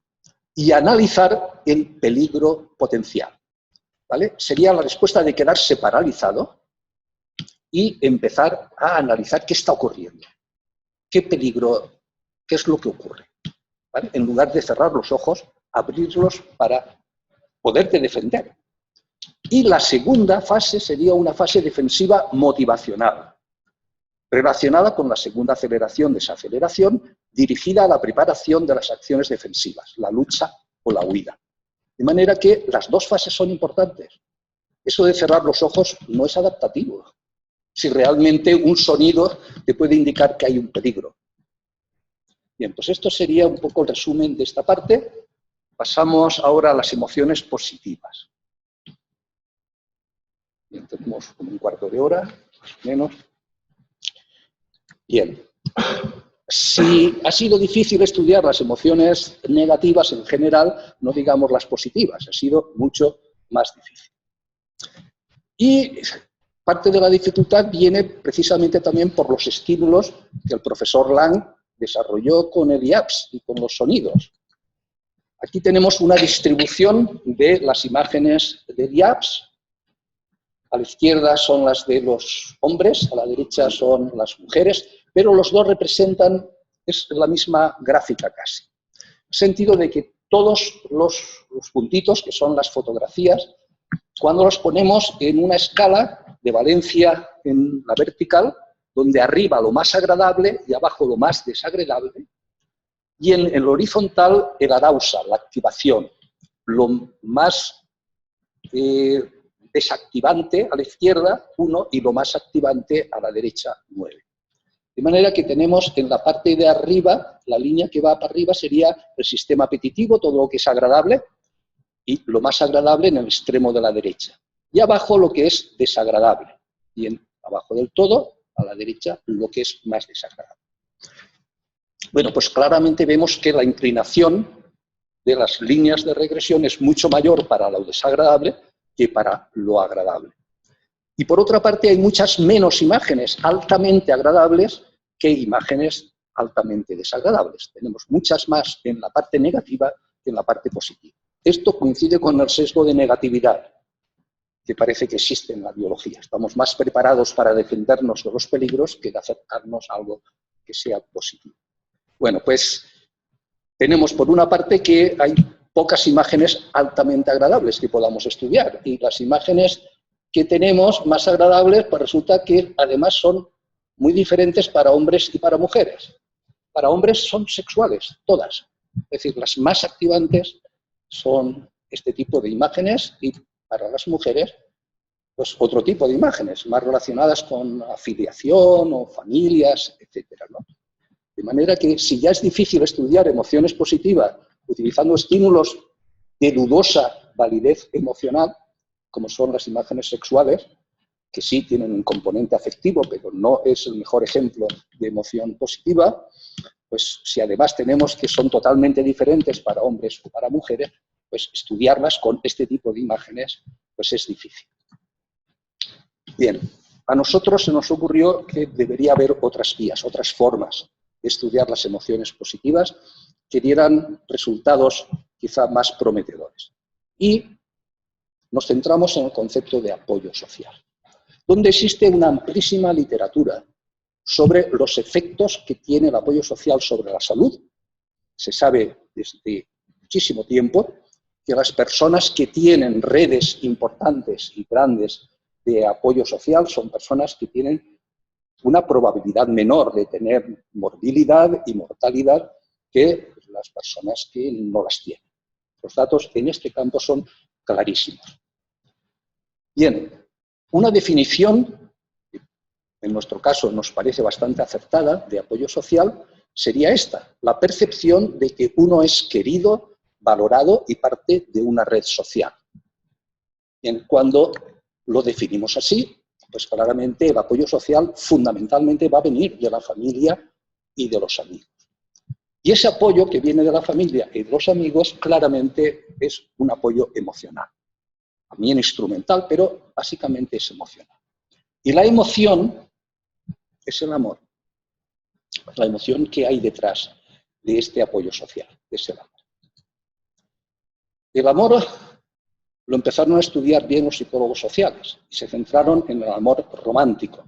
y analizar el peligro potencial. ¿Vale? Sería la respuesta de quedarse paralizado y empezar a analizar qué está ocurriendo, qué peligro, qué es lo que ocurre. ¿Vale? En lugar de cerrar los ojos, abrirlos para poderte defender. Y la segunda fase sería una fase defensiva motivacional, relacionada con la segunda aceleración-desaceleración, dirigida a la preparación de las acciones defensivas, la lucha o la huida. De manera que las dos fases son importantes. Eso de cerrar los ojos no es adaptativo, si realmente un sonido te puede indicar que hay un peligro. Bien, pues esto sería un poco el resumen de esta parte. Pasamos ahora a las emociones positivas. Bien, tenemos como un cuarto de hora, más o menos. Bien, si ha sido difícil estudiar las emociones negativas en general, no digamos las positivas, ha sido mucho más difícil. Y parte de la dificultad viene precisamente también por los estímulos que el profesor Lang desarrolló con el IAPS y con los sonidos. Aquí tenemos una distribución de las imágenes del IAPS. A la izquierda son las de los hombres, a la derecha son las mujeres, pero los dos representan, es la misma gráfica casi. En el sentido de que todos los puntitos, que son las fotografías, cuando los ponemos en una escala de valencia en la vertical, donde arriba lo más agradable y abajo lo más desagradable, Y en el horizontal, el arousal, la activación, lo más desactivante a la izquierda, 1, y lo más activante a la derecha, 9. De manera que tenemos en la parte de arriba, la línea que va para arriba sería el sistema apetitivo, todo lo que es agradable, y lo más agradable en el extremo de la derecha. Y abajo lo que es desagradable. Y abajo del todo, a la derecha, lo que es más desagradable. Bueno, pues claramente vemos que la inclinación de las líneas de regresión es mucho mayor para lo desagradable que para lo agradable. Y por otra parte hay muchas menos imágenes altamente agradables que imágenes altamente desagradables. Tenemos muchas más en la parte negativa que en la parte positiva. Esto coincide con el sesgo de negatividad que parece que existe en la biología. Estamos más preparados para defendernos de los peligros que de acercarnos a algo que sea positivo. Bueno, pues tenemos por una parte que hay pocas imágenes altamente agradables que podamos estudiar, y las imágenes que tenemos más agradables, pues resulta que además son muy diferentes para hombres y para mujeres. Para hombres son sexuales, todas. Es decir, las más activantes son este tipo de imágenes, y para las mujeres, pues otro tipo de imágenes, más relacionadas con afiliación o familias, etcétera, ¿no? De manera que si ya es difícil estudiar emociones positivas utilizando estímulos de dudosa validez emocional, como son las imágenes sexuales, que sí tienen un componente afectivo, pero no es el mejor ejemplo de emoción positiva, pues si además tenemos que son totalmente diferentes para hombres o para mujeres, pues estudiarlas con este tipo de imágenes pues es difícil. Bien, a nosotros se nos ocurrió que debería haber otras vías, otras formas de estudiar las emociones positivas que dieran resultados quizá más prometedores. Y nos centramos en el concepto de apoyo social, donde existe una amplísima literatura sobre los efectos que tiene el apoyo social sobre la salud. Se sabe desde muchísimo tiempo que las personas que tienen redes importantes y grandes de apoyo social son personas que tienen una probabilidad menor de tener morbilidad y mortalidad que las personas que no las tienen. Los datos en este campo son clarísimos. Bien, una definición, en nuestro caso nos parece bastante acertada, de apoyo social, sería esta: la percepción de que uno es querido, valorado y parte de una red social. Bien, cuando lo definimos así, pues claramente el apoyo social fundamentalmente va a venir de la familia y de los amigos. Y ese apoyo que viene de la familia y de los amigos claramente es un apoyo emocional. También instrumental, pero básicamente es emocional. Y la emoción es el amor. La emoción que hay detrás de este apoyo social, es el amor. El amor lo empezaron a estudiar bien los psicólogos sociales y se centraron en el amor romántico.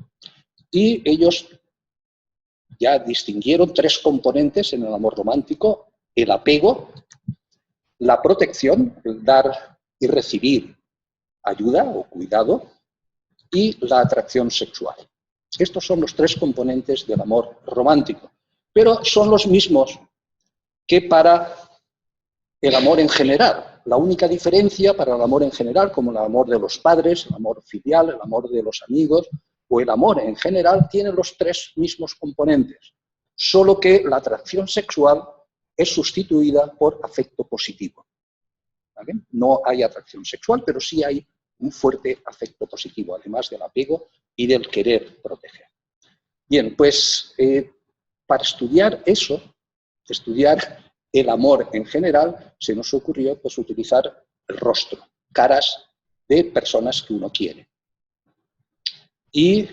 Y ellos ya distinguieron 3 componentes en el amor romántico: el apego, la protección, el dar y recibir ayuda o cuidado, y la atracción sexual. Estos son los 3 componentes del amor romántico, pero son los mismos que para el amor en general. La única diferencia para el amor en general, como el amor de los padres, el amor filial, el amor de los amigos o el amor en general, tiene los 3 mismos componentes, solo que la atracción sexual es sustituida por afecto positivo. ¿Vale? No hay atracción sexual, pero sí hay un fuerte afecto positivo, además del apego y del querer proteger. Bien, pues para estudiar eso, estudiar el amor en general, se nos ocurrió pues, utilizar el rostro, caras de personas que uno quiere. Y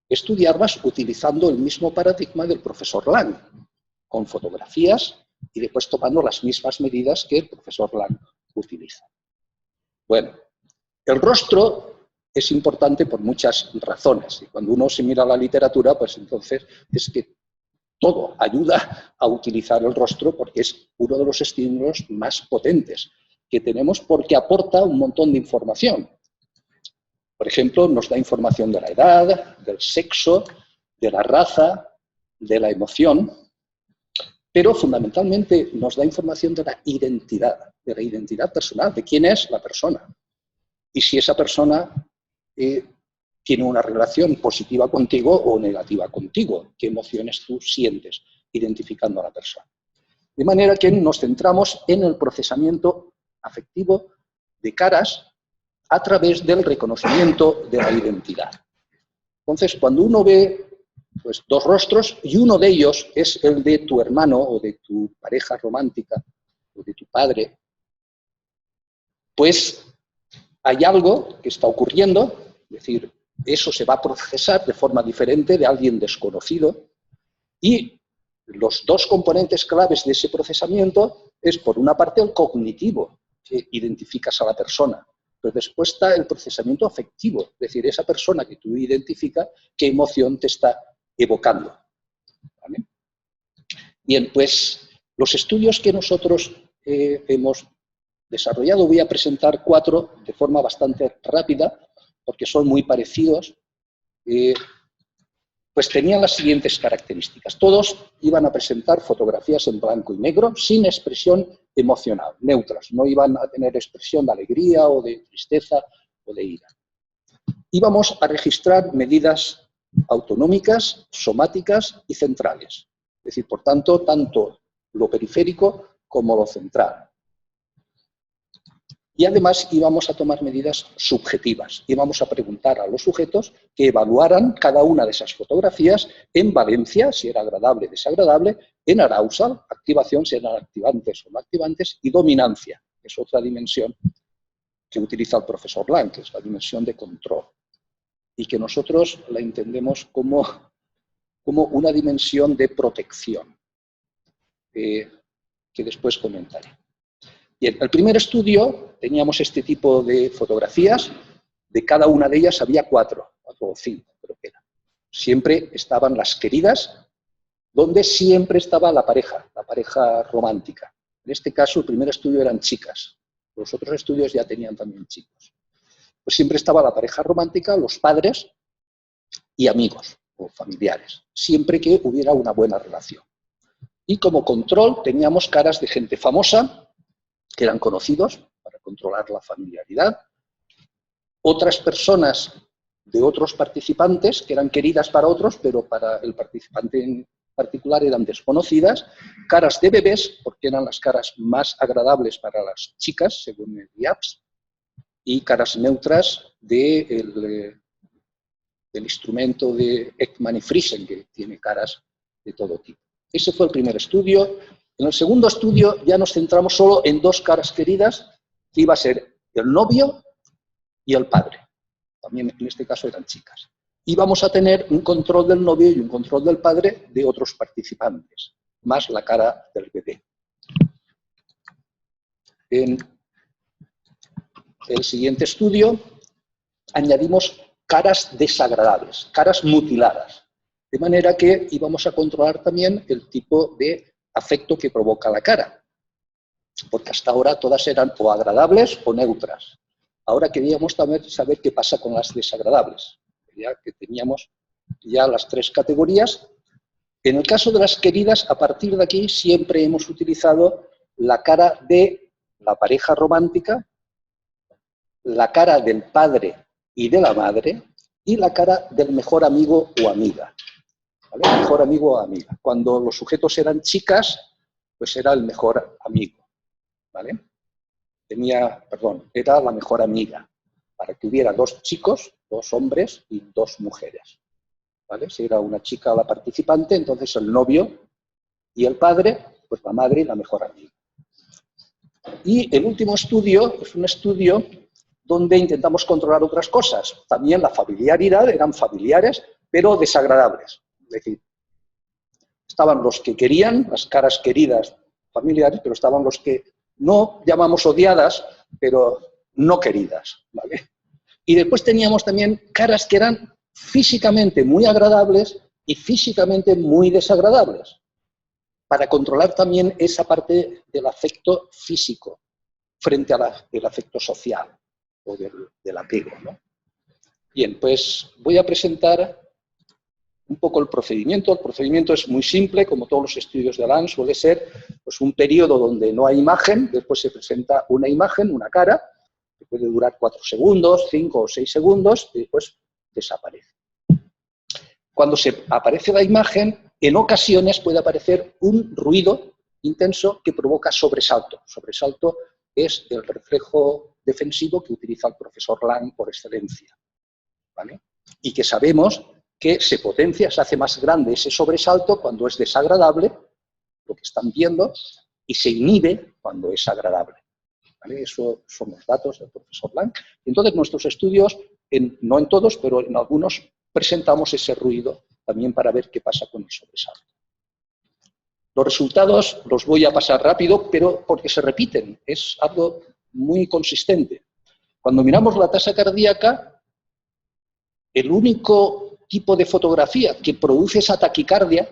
estudiarlas utilizando el mismo paradigma del profesor Lang, con fotografías y después tomando las mismas medidas que el profesor Lang utiliza. Bueno, el rostro es importante por muchas razones. Y cuando uno se mira la literatura, pues entonces es que todo ayuda a utilizar el rostro porque es uno de los estímulos más potentes que tenemos porque aporta un montón de información. Por ejemplo, nos da información de la edad, del sexo, de la raza, de la emoción, pero fundamentalmente nos da información de la identidad personal, de quién es la persona. Y si esa persona tiene una relación positiva contigo o negativa contigo, qué emociones tú sientes identificando a la persona. De manera que nos centramos en el procesamiento afectivo de caras a través del reconocimiento de la identidad. Entonces, cuando uno ve pues, dos rostros y uno de ellos es el de tu hermano o de tu pareja romántica o de tu padre, pues hay algo que está ocurriendo, es decir, eso se va a procesar de forma diferente de alguien desconocido y los dos componentes claves de ese procesamiento es, por una parte, el cognitivo, que identificas a la persona, pero después está el procesamiento afectivo, es decir, esa persona que tú identificas, qué emoción te está evocando. ¿Vale? Bien, pues los estudios que nosotros hemos desarrollado, voy a presentar 4 de forma bastante rápida, porque son muy parecidos, pues tenían las siguientes características. Todos iban a presentar fotografías en blanco y negro, sin expresión emocional, neutras. No iban a tener expresión de alegría o de tristeza o de ira. Íbamos a registrar medidas autonómicas, somáticas y centrales. Es decir, por tanto, tanto lo periférico como lo central. Y además íbamos a tomar medidas subjetivas. Íbamos a preguntar a los sujetos que evaluaran cada una de esas fotografías en valencia, si era agradable o desagradable, en arousal, activación, si eran activantes o no activantes, y dominancia, que es otra dimensión que utiliza el profesor Lang, que es la dimensión de control. Y que nosotros la entendemos como una dimensión de protección, que después comentaré. Bien, el primer estudio teníamos este tipo de fotografías, de cada una de ellas había 4 o 5, creo que eran. Siempre estaban las queridas, donde siempre estaba la pareja romántica. En este caso, el primer estudio eran chicas, los otros estudios ya tenían también chicos. Pues siempre estaba la pareja romántica, los padres y amigos o familiares, siempre que hubiera una buena relación. Y como control teníamos caras de gente famosa, que eran conocidos para controlar la familiaridad, otras personas de otros participantes que eran queridas para otros, pero para el participante en particular eran desconocidas, caras de bebés, porque eran las caras más agradables para las chicas, según el IAPS, y caras neutras del instrumento de Ekman y Friesen, que tiene caras de todo tipo. Ese fue el primer estudio. En el segundo estudio ya nos centramos solo en 2 caras queridas, que iba a ser el novio y el padre. También en este caso eran chicas. Y vamos a tener un control del novio y un control del padre de otros participantes, más la cara del bebé. En el siguiente estudio añadimos caras desagradables, caras mutiladas, de manera que íbamos a controlar también el tipo de afecto que provoca la cara, porque hasta ahora todas eran o agradables o neutras. Ahora queríamos también saber qué pasa con las desagradables, ya que teníamos ya las 3 categorías. En el caso de las queridas, a partir de aquí siempre hemos utilizado la cara de la pareja romántica, la cara del padre y de la madre, y la cara del mejor amigo o amiga. ¿Vale? Mejor amigo o amiga. Cuando los sujetos eran chicas, pues era el mejor amigo. ¿Vale? Era la mejor amiga, para que hubiera 2 chicos, 2 hombres y 2 mujeres. ¿Vale? Si era una chica la participante, entonces el novio y el padre, pues la madre y la mejor amiga. Y el último estudio es un estudio donde intentamos controlar otras cosas. También la familiaridad, eran familiares, pero desagradables. Es decir, estaban los que querían, las caras queridas familiares, pero estaban los que no llamamos odiadas, pero no queridas. ¿Vale? Y después teníamos también caras que eran físicamente muy agradables y físicamente muy desagradables, para controlar también esa parte del afecto físico frente al afecto social o del apego, ¿no? Bien, pues voy a presentar un poco el procedimiento. El procedimiento es muy simple, como todos los estudios de Alain, suele ser pues, un periodo donde no hay imagen, después se presenta una imagen, una cara, que puede durar 4 segundos, 5 o 6 segundos, y después desaparece. Cuando se aparece la imagen, en ocasiones puede aparecer un ruido intenso que provoca sobresalto. Sobresalto es el reflejo defensivo que utiliza el profesor Lang por excelencia, ¿vale? Y que sabemos que se potencia, se hace más grande ese sobresalto cuando es desagradable, lo que están viendo, y se inhibe cuando es agradable, ¿vale? Eso son los datos del profesor Lang. Entonces, nuestros estudios, no en todos, pero en algunos, presentamos ese ruido también para ver qué pasa con el sobresalto. Los resultados los voy a pasar rápido, pero porque se repiten, es algo muy consistente. Cuando miramos la tasa cardíaca, el único tipo de fotografía que produce esa taquicardia,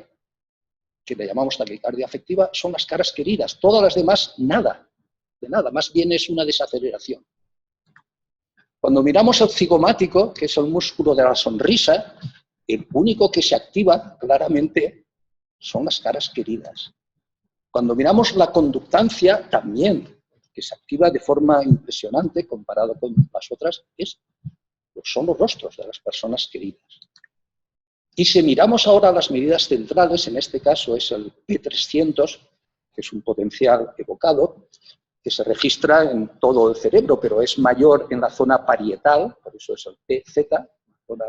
que le llamamos taquicardia afectiva, son las caras queridas. Todas las demás, nada, de nada, más bien es una desaceleración. Cuando miramos el cigomático, que es el músculo de la sonrisa, el único que se activa claramente son las caras queridas. Cuando miramos la conductancia, también, que se activa de forma impresionante comparado con las otras, son los rostros de las personas queridas. Y si miramos ahora las medidas centrales, en este caso es el P300, que es un potencial evocado, que se registra en todo el cerebro, pero es mayor en la zona parietal, por eso es el PZ, zona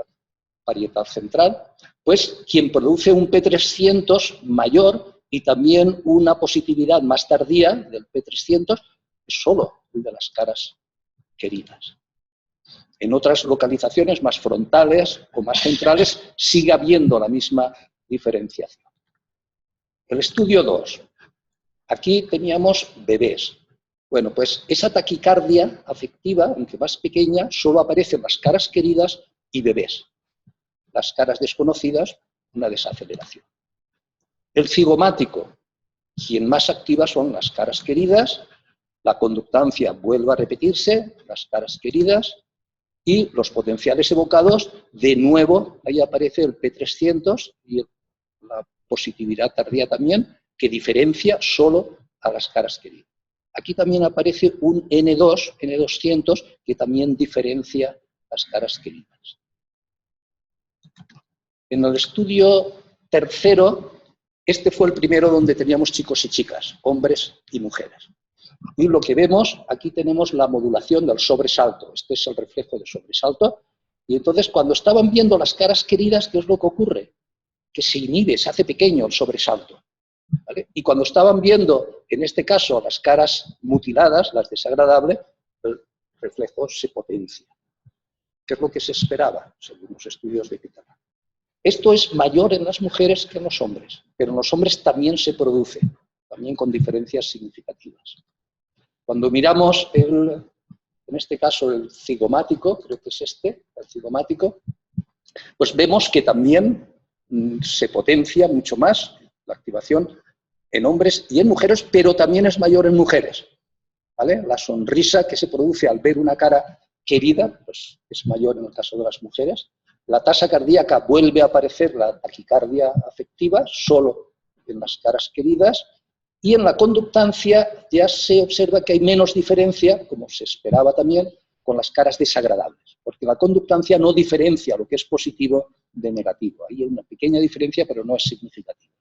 parietal central, pues quien produce un P300 mayor y también una positividad más tardía del P300 es solo el de las caras queridas. En otras localizaciones más frontales o más centrales sigue habiendo la misma diferenciación. El estudio 2. Aquí teníamos bebés. Bueno, pues esa taquicardia afectiva, aunque más pequeña, solo aparece en las caras queridas y bebés. Las caras desconocidas, una desaceleración. El cigomático, quien más activa son las caras queridas, la conductancia vuelve a repetirse, las caras queridas, y los potenciales evocados, de nuevo, ahí aparece el P300 y la positividad tardía también, que diferencia solo a las caras queridas. Aquí también aparece un N2, N200, que también diferencia las caras queridas. En el estudio tercero, este fue el primero donde teníamos chicos y chicas, hombres y mujeres. Y lo que vemos, aquí tenemos la modulación del sobresalto. Este es el reflejo de sobresalto. Y entonces, cuando estaban viendo las caras queridas, ¿qué es lo que ocurre? Que se inhibe, se hace pequeño el sobresalto, ¿vale? Y cuando estaban viendo, en este caso, las caras mutiladas, las desagradables, el reflejo se potencia. ¿Qué es lo que se esperaba, según los estudios de Pitana? Esto es mayor en las mujeres que en los hombres, pero en los hombres también se produce, también con diferencias significativas. Cuando miramos, en este caso, el cigomático, creo que es este, el cigomático, pues vemos que también se potencia mucho más la activación en hombres y en mujeres, pero también es mayor en mujeres, ¿vale? La sonrisa que se produce al ver una cara querida, pues es mayor en el caso de las mujeres. La tasa cardíaca vuelve a aparecer, la taquicardia afectiva, solo en las caras queridas, y en la conductancia ya se observa que hay menos diferencia, como se esperaba también, con las caras desagradables, porque la conductancia no diferencia lo que es positivo de negativo. Hay una pequeña diferencia, pero no es significativa.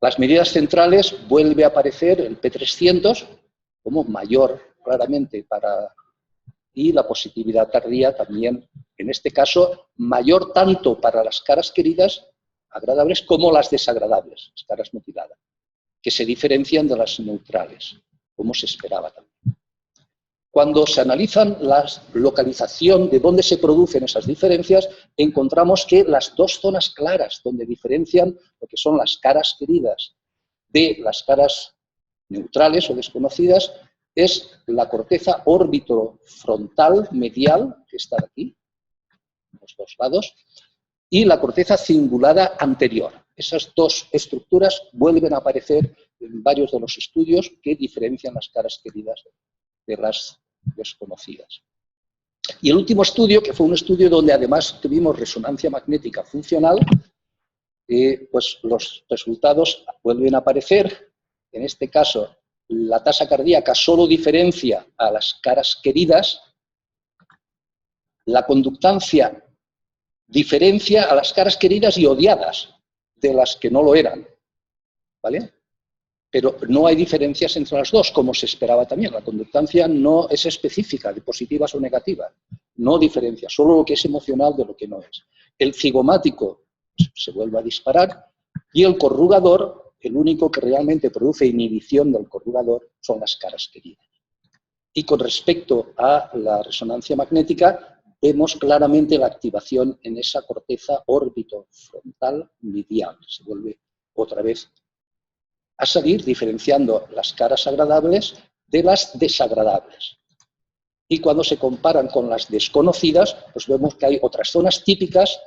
Las medidas centrales vuelve a aparecer el P300 como mayor, claramente, y la positividad tardía también, en este caso, mayor tanto para las caras queridas, agradables, como las desagradables, las caras mutiladas, que se diferencian de las neutrales, como se esperaba también. Cuando se analizan la localización de dónde se producen esas diferencias, encontramos que las dos zonas claras donde diferencian lo que son las caras queridas de las caras neutrales o desconocidas es la corteza órbito-frontal medial, que está aquí, en los dos lados, y la corteza cingulada anterior. Esas dos estructuras vuelven a aparecer en varios de los estudios que diferencian las caras queridas de las desconocidas. Y el último estudio, que fue un estudio donde además tuvimos resonancia magnética funcional, pues los resultados vuelven a aparecer. En este caso, la tasa cardíaca solo diferencia a las caras queridas, la conductancia diferencia a las caras queridas y odiadas de las que no lo eran, ¿vale? Pero no hay diferencias entre las dos, como se esperaba también. La conductancia no es específica de positivas o negativas, no diferencia, solo lo que es emocional de lo que no es. El cigomático se vuelve a disparar y el corrugador, el único que realmente produce inhibición del corrugador, son las caras queridas. Y con respecto a la resonancia magnética, vemos claramente la activación en esa corteza órbito-frontal medial. Se vuelve otra vez a salir diferenciando las caras agradables de las desagradables. Y cuando se comparan con las desconocidas, pues vemos que hay otras zonas típicas,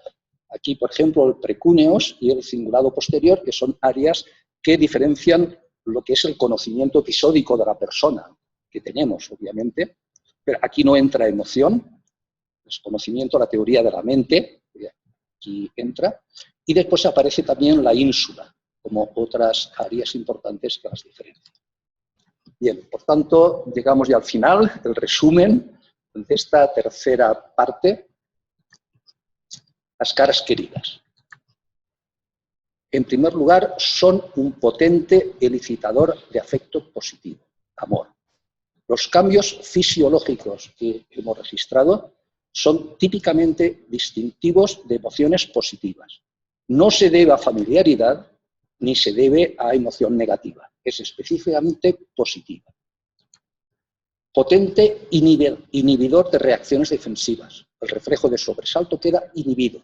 aquí por ejemplo el precúneos y el cingulado posterior, que son áreas que diferencian lo que es el conocimiento episódico de la persona, que tenemos obviamente, pero aquí no entra emoción, es conocimiento, la teoría de la mente, aquí entra, y después aparece también la ínsula, como otras áreas importantes que las diferencian. Bien, por tanto, llegamos ya al final, el resumen de esta tercera parte, las caras queridas. En primer lugar, son un potente elicitador de afecto positivo, amor. Los cambios fisiológicos que hemos registrado son típicamente distintivos de emociones positivas. No se debe a familiaridad ni se debe a emoción negativa, es específicamente positiva. Potente inhibidor de reacciones defensivas. El reflejo de sobresalto queda inhibido.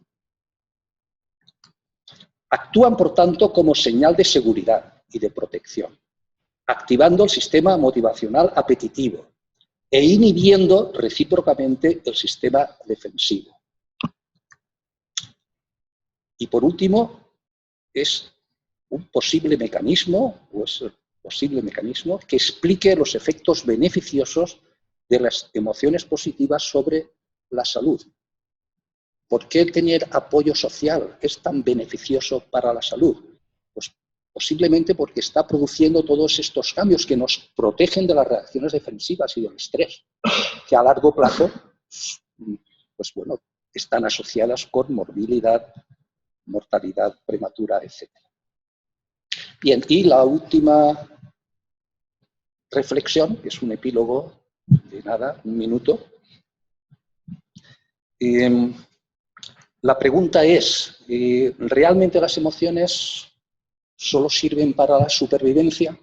Actúan, por tanto, como señal de seguridad y de protección, activando el sistema motivacional apetitivo e inhibiendo recíprocamente el sistema defensivo. Y por último, es un posible mecanismo, o es el posible mecanismo que explique los efectos beneficiosos de las emociones positivas sobre la salud. ¿Por qué tener apoyo social es tan beneficioso para la salud? Pues posiblemente porque está produciendo todos estos cambios que nos protegen de las reacciones defensivas y del estrés, que a largo plazo, pues bueno, están asociadas con morbilidad, mortalidad prematura, etc. Bien, y la última reflexión, que es un epílogo de nada, un minuto. La pregunta es, ¿realmente las emociones solo sirven para la supervivencia?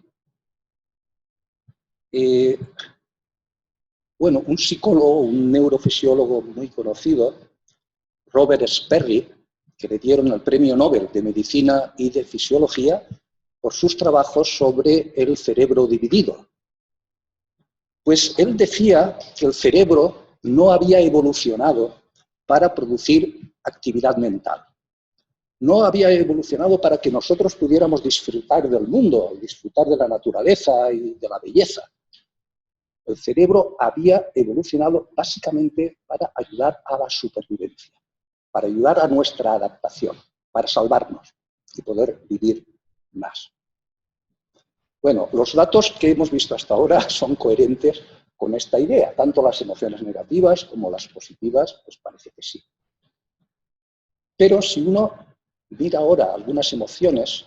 Bueno, un psicólogo, un neurofisiólogo muy conocido, Robert Sperry, que le dieron el Premio Nobel de Medicina y de Fisiología por sus trabajos sobre el cerebro dividido. Pues él decía que el cerebro no había evolucionado para producir actividad mental. No había evolucionado para que nosotros pudiéramos disfrutar del mundo, disfrutar de la naturaleza y de la belleza. El cerebro había evolucionado básicamente para ayudar a la supervivencia, para ayudar a nuestra adaptación, para salvarnos y poder vivir más. Bueno, los datos que hemos visto hasta ahora son coherentes con esta idea. Tanto las emociones negativas como las positivas, pues parece que sí. Pero si uno mira ahora algunas emociones,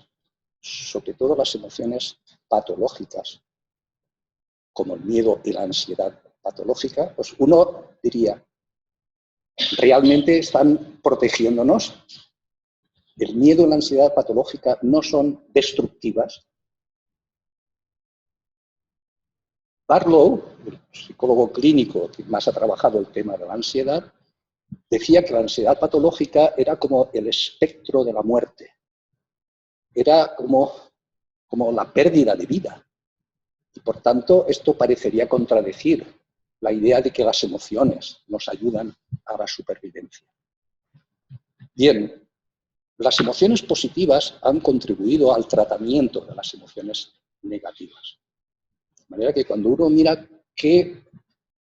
sobre todo las emociones patológicas, como el miedo y la ansiedad patológica, pues uno diría, ¿realmente están protegiéndonos? ¿El miedo y la ansiedad patológica no son destructivas? Barlow, el psicólogo clínico que más ha trabajado el tema de la ansiedad, decía que la ansiedad patológica era como el espectro de la muerte. Era como la pérdida de vida. Y por tanto, esto parecería contradecir la idea de que las emociones nos ayudan a la supervivencia. Bien, las emociones positivas han contribuido al tratamiento de las emociones negativas. De manera que cuando uno mira qué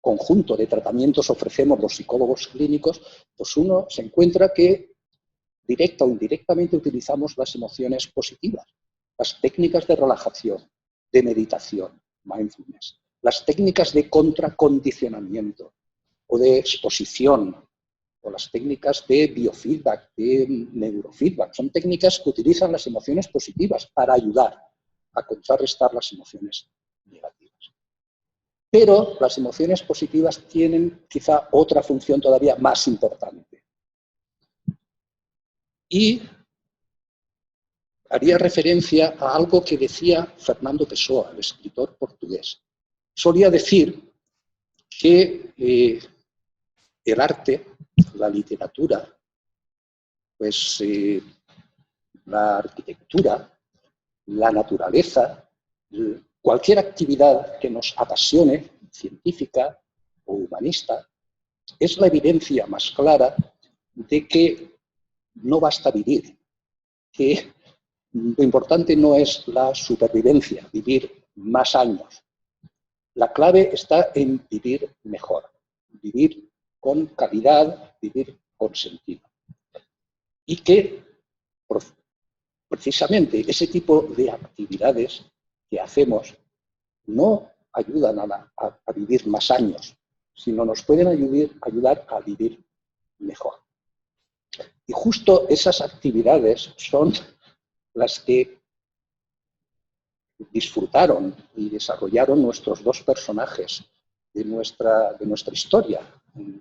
conjunto de tratamientos ofrecemos los psicólogos clínicos, pues uno se encuentra que directa o indirectamente utilizamos las emociones positivas, las técnicas de relajación, de meditación, mindfulness, las técnicas de contracondicionamiento o de exposición, o las técnicas de biofeedback, de neurofeedback. Son técnicas que utilizan las emociones positivas para ayudar a contrarrestar las emociones negativas. Pero las emociones positivas tienen quizá otra función todavía más importante. Y haría referencia a algo que decía Fernando Pessoa, el escritor portugués. Solía decir que el arte, la literatura, pues la arquitectura, la naturaleza, cualquier actividad que nos apasione, científica o humanista, es la evidencia más clara de que no basta vivir, que lo importante no es la supervivencia, vivir más años. La clave está en vivir mejor, vivir con calidad, vivir con sentido. Y que precisamente ese tipo de actividades que hacemos no ayudan a vivir más años, sino nos pueden ayudar a vivir mejor. Y justo esas actividades son las que disfrutaron y desarrollaron nuestros dos personajes de nuestra historia,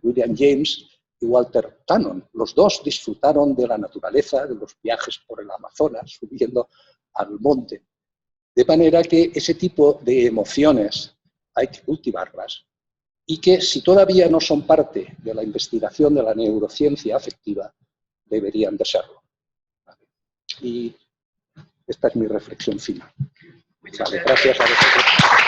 William James y Walter Cannon. Los dos disfrutaron de la naturaleza, de los viajes por el Amazonas, subiendo al monte. De manera que ese tipo de emociones hay que cultivarlas y que si todavía no son parte de la investigación de la neurociencia afectiva, deberían de serlo. Y esta es mi reflexión final. Vale, gracias a vosotros.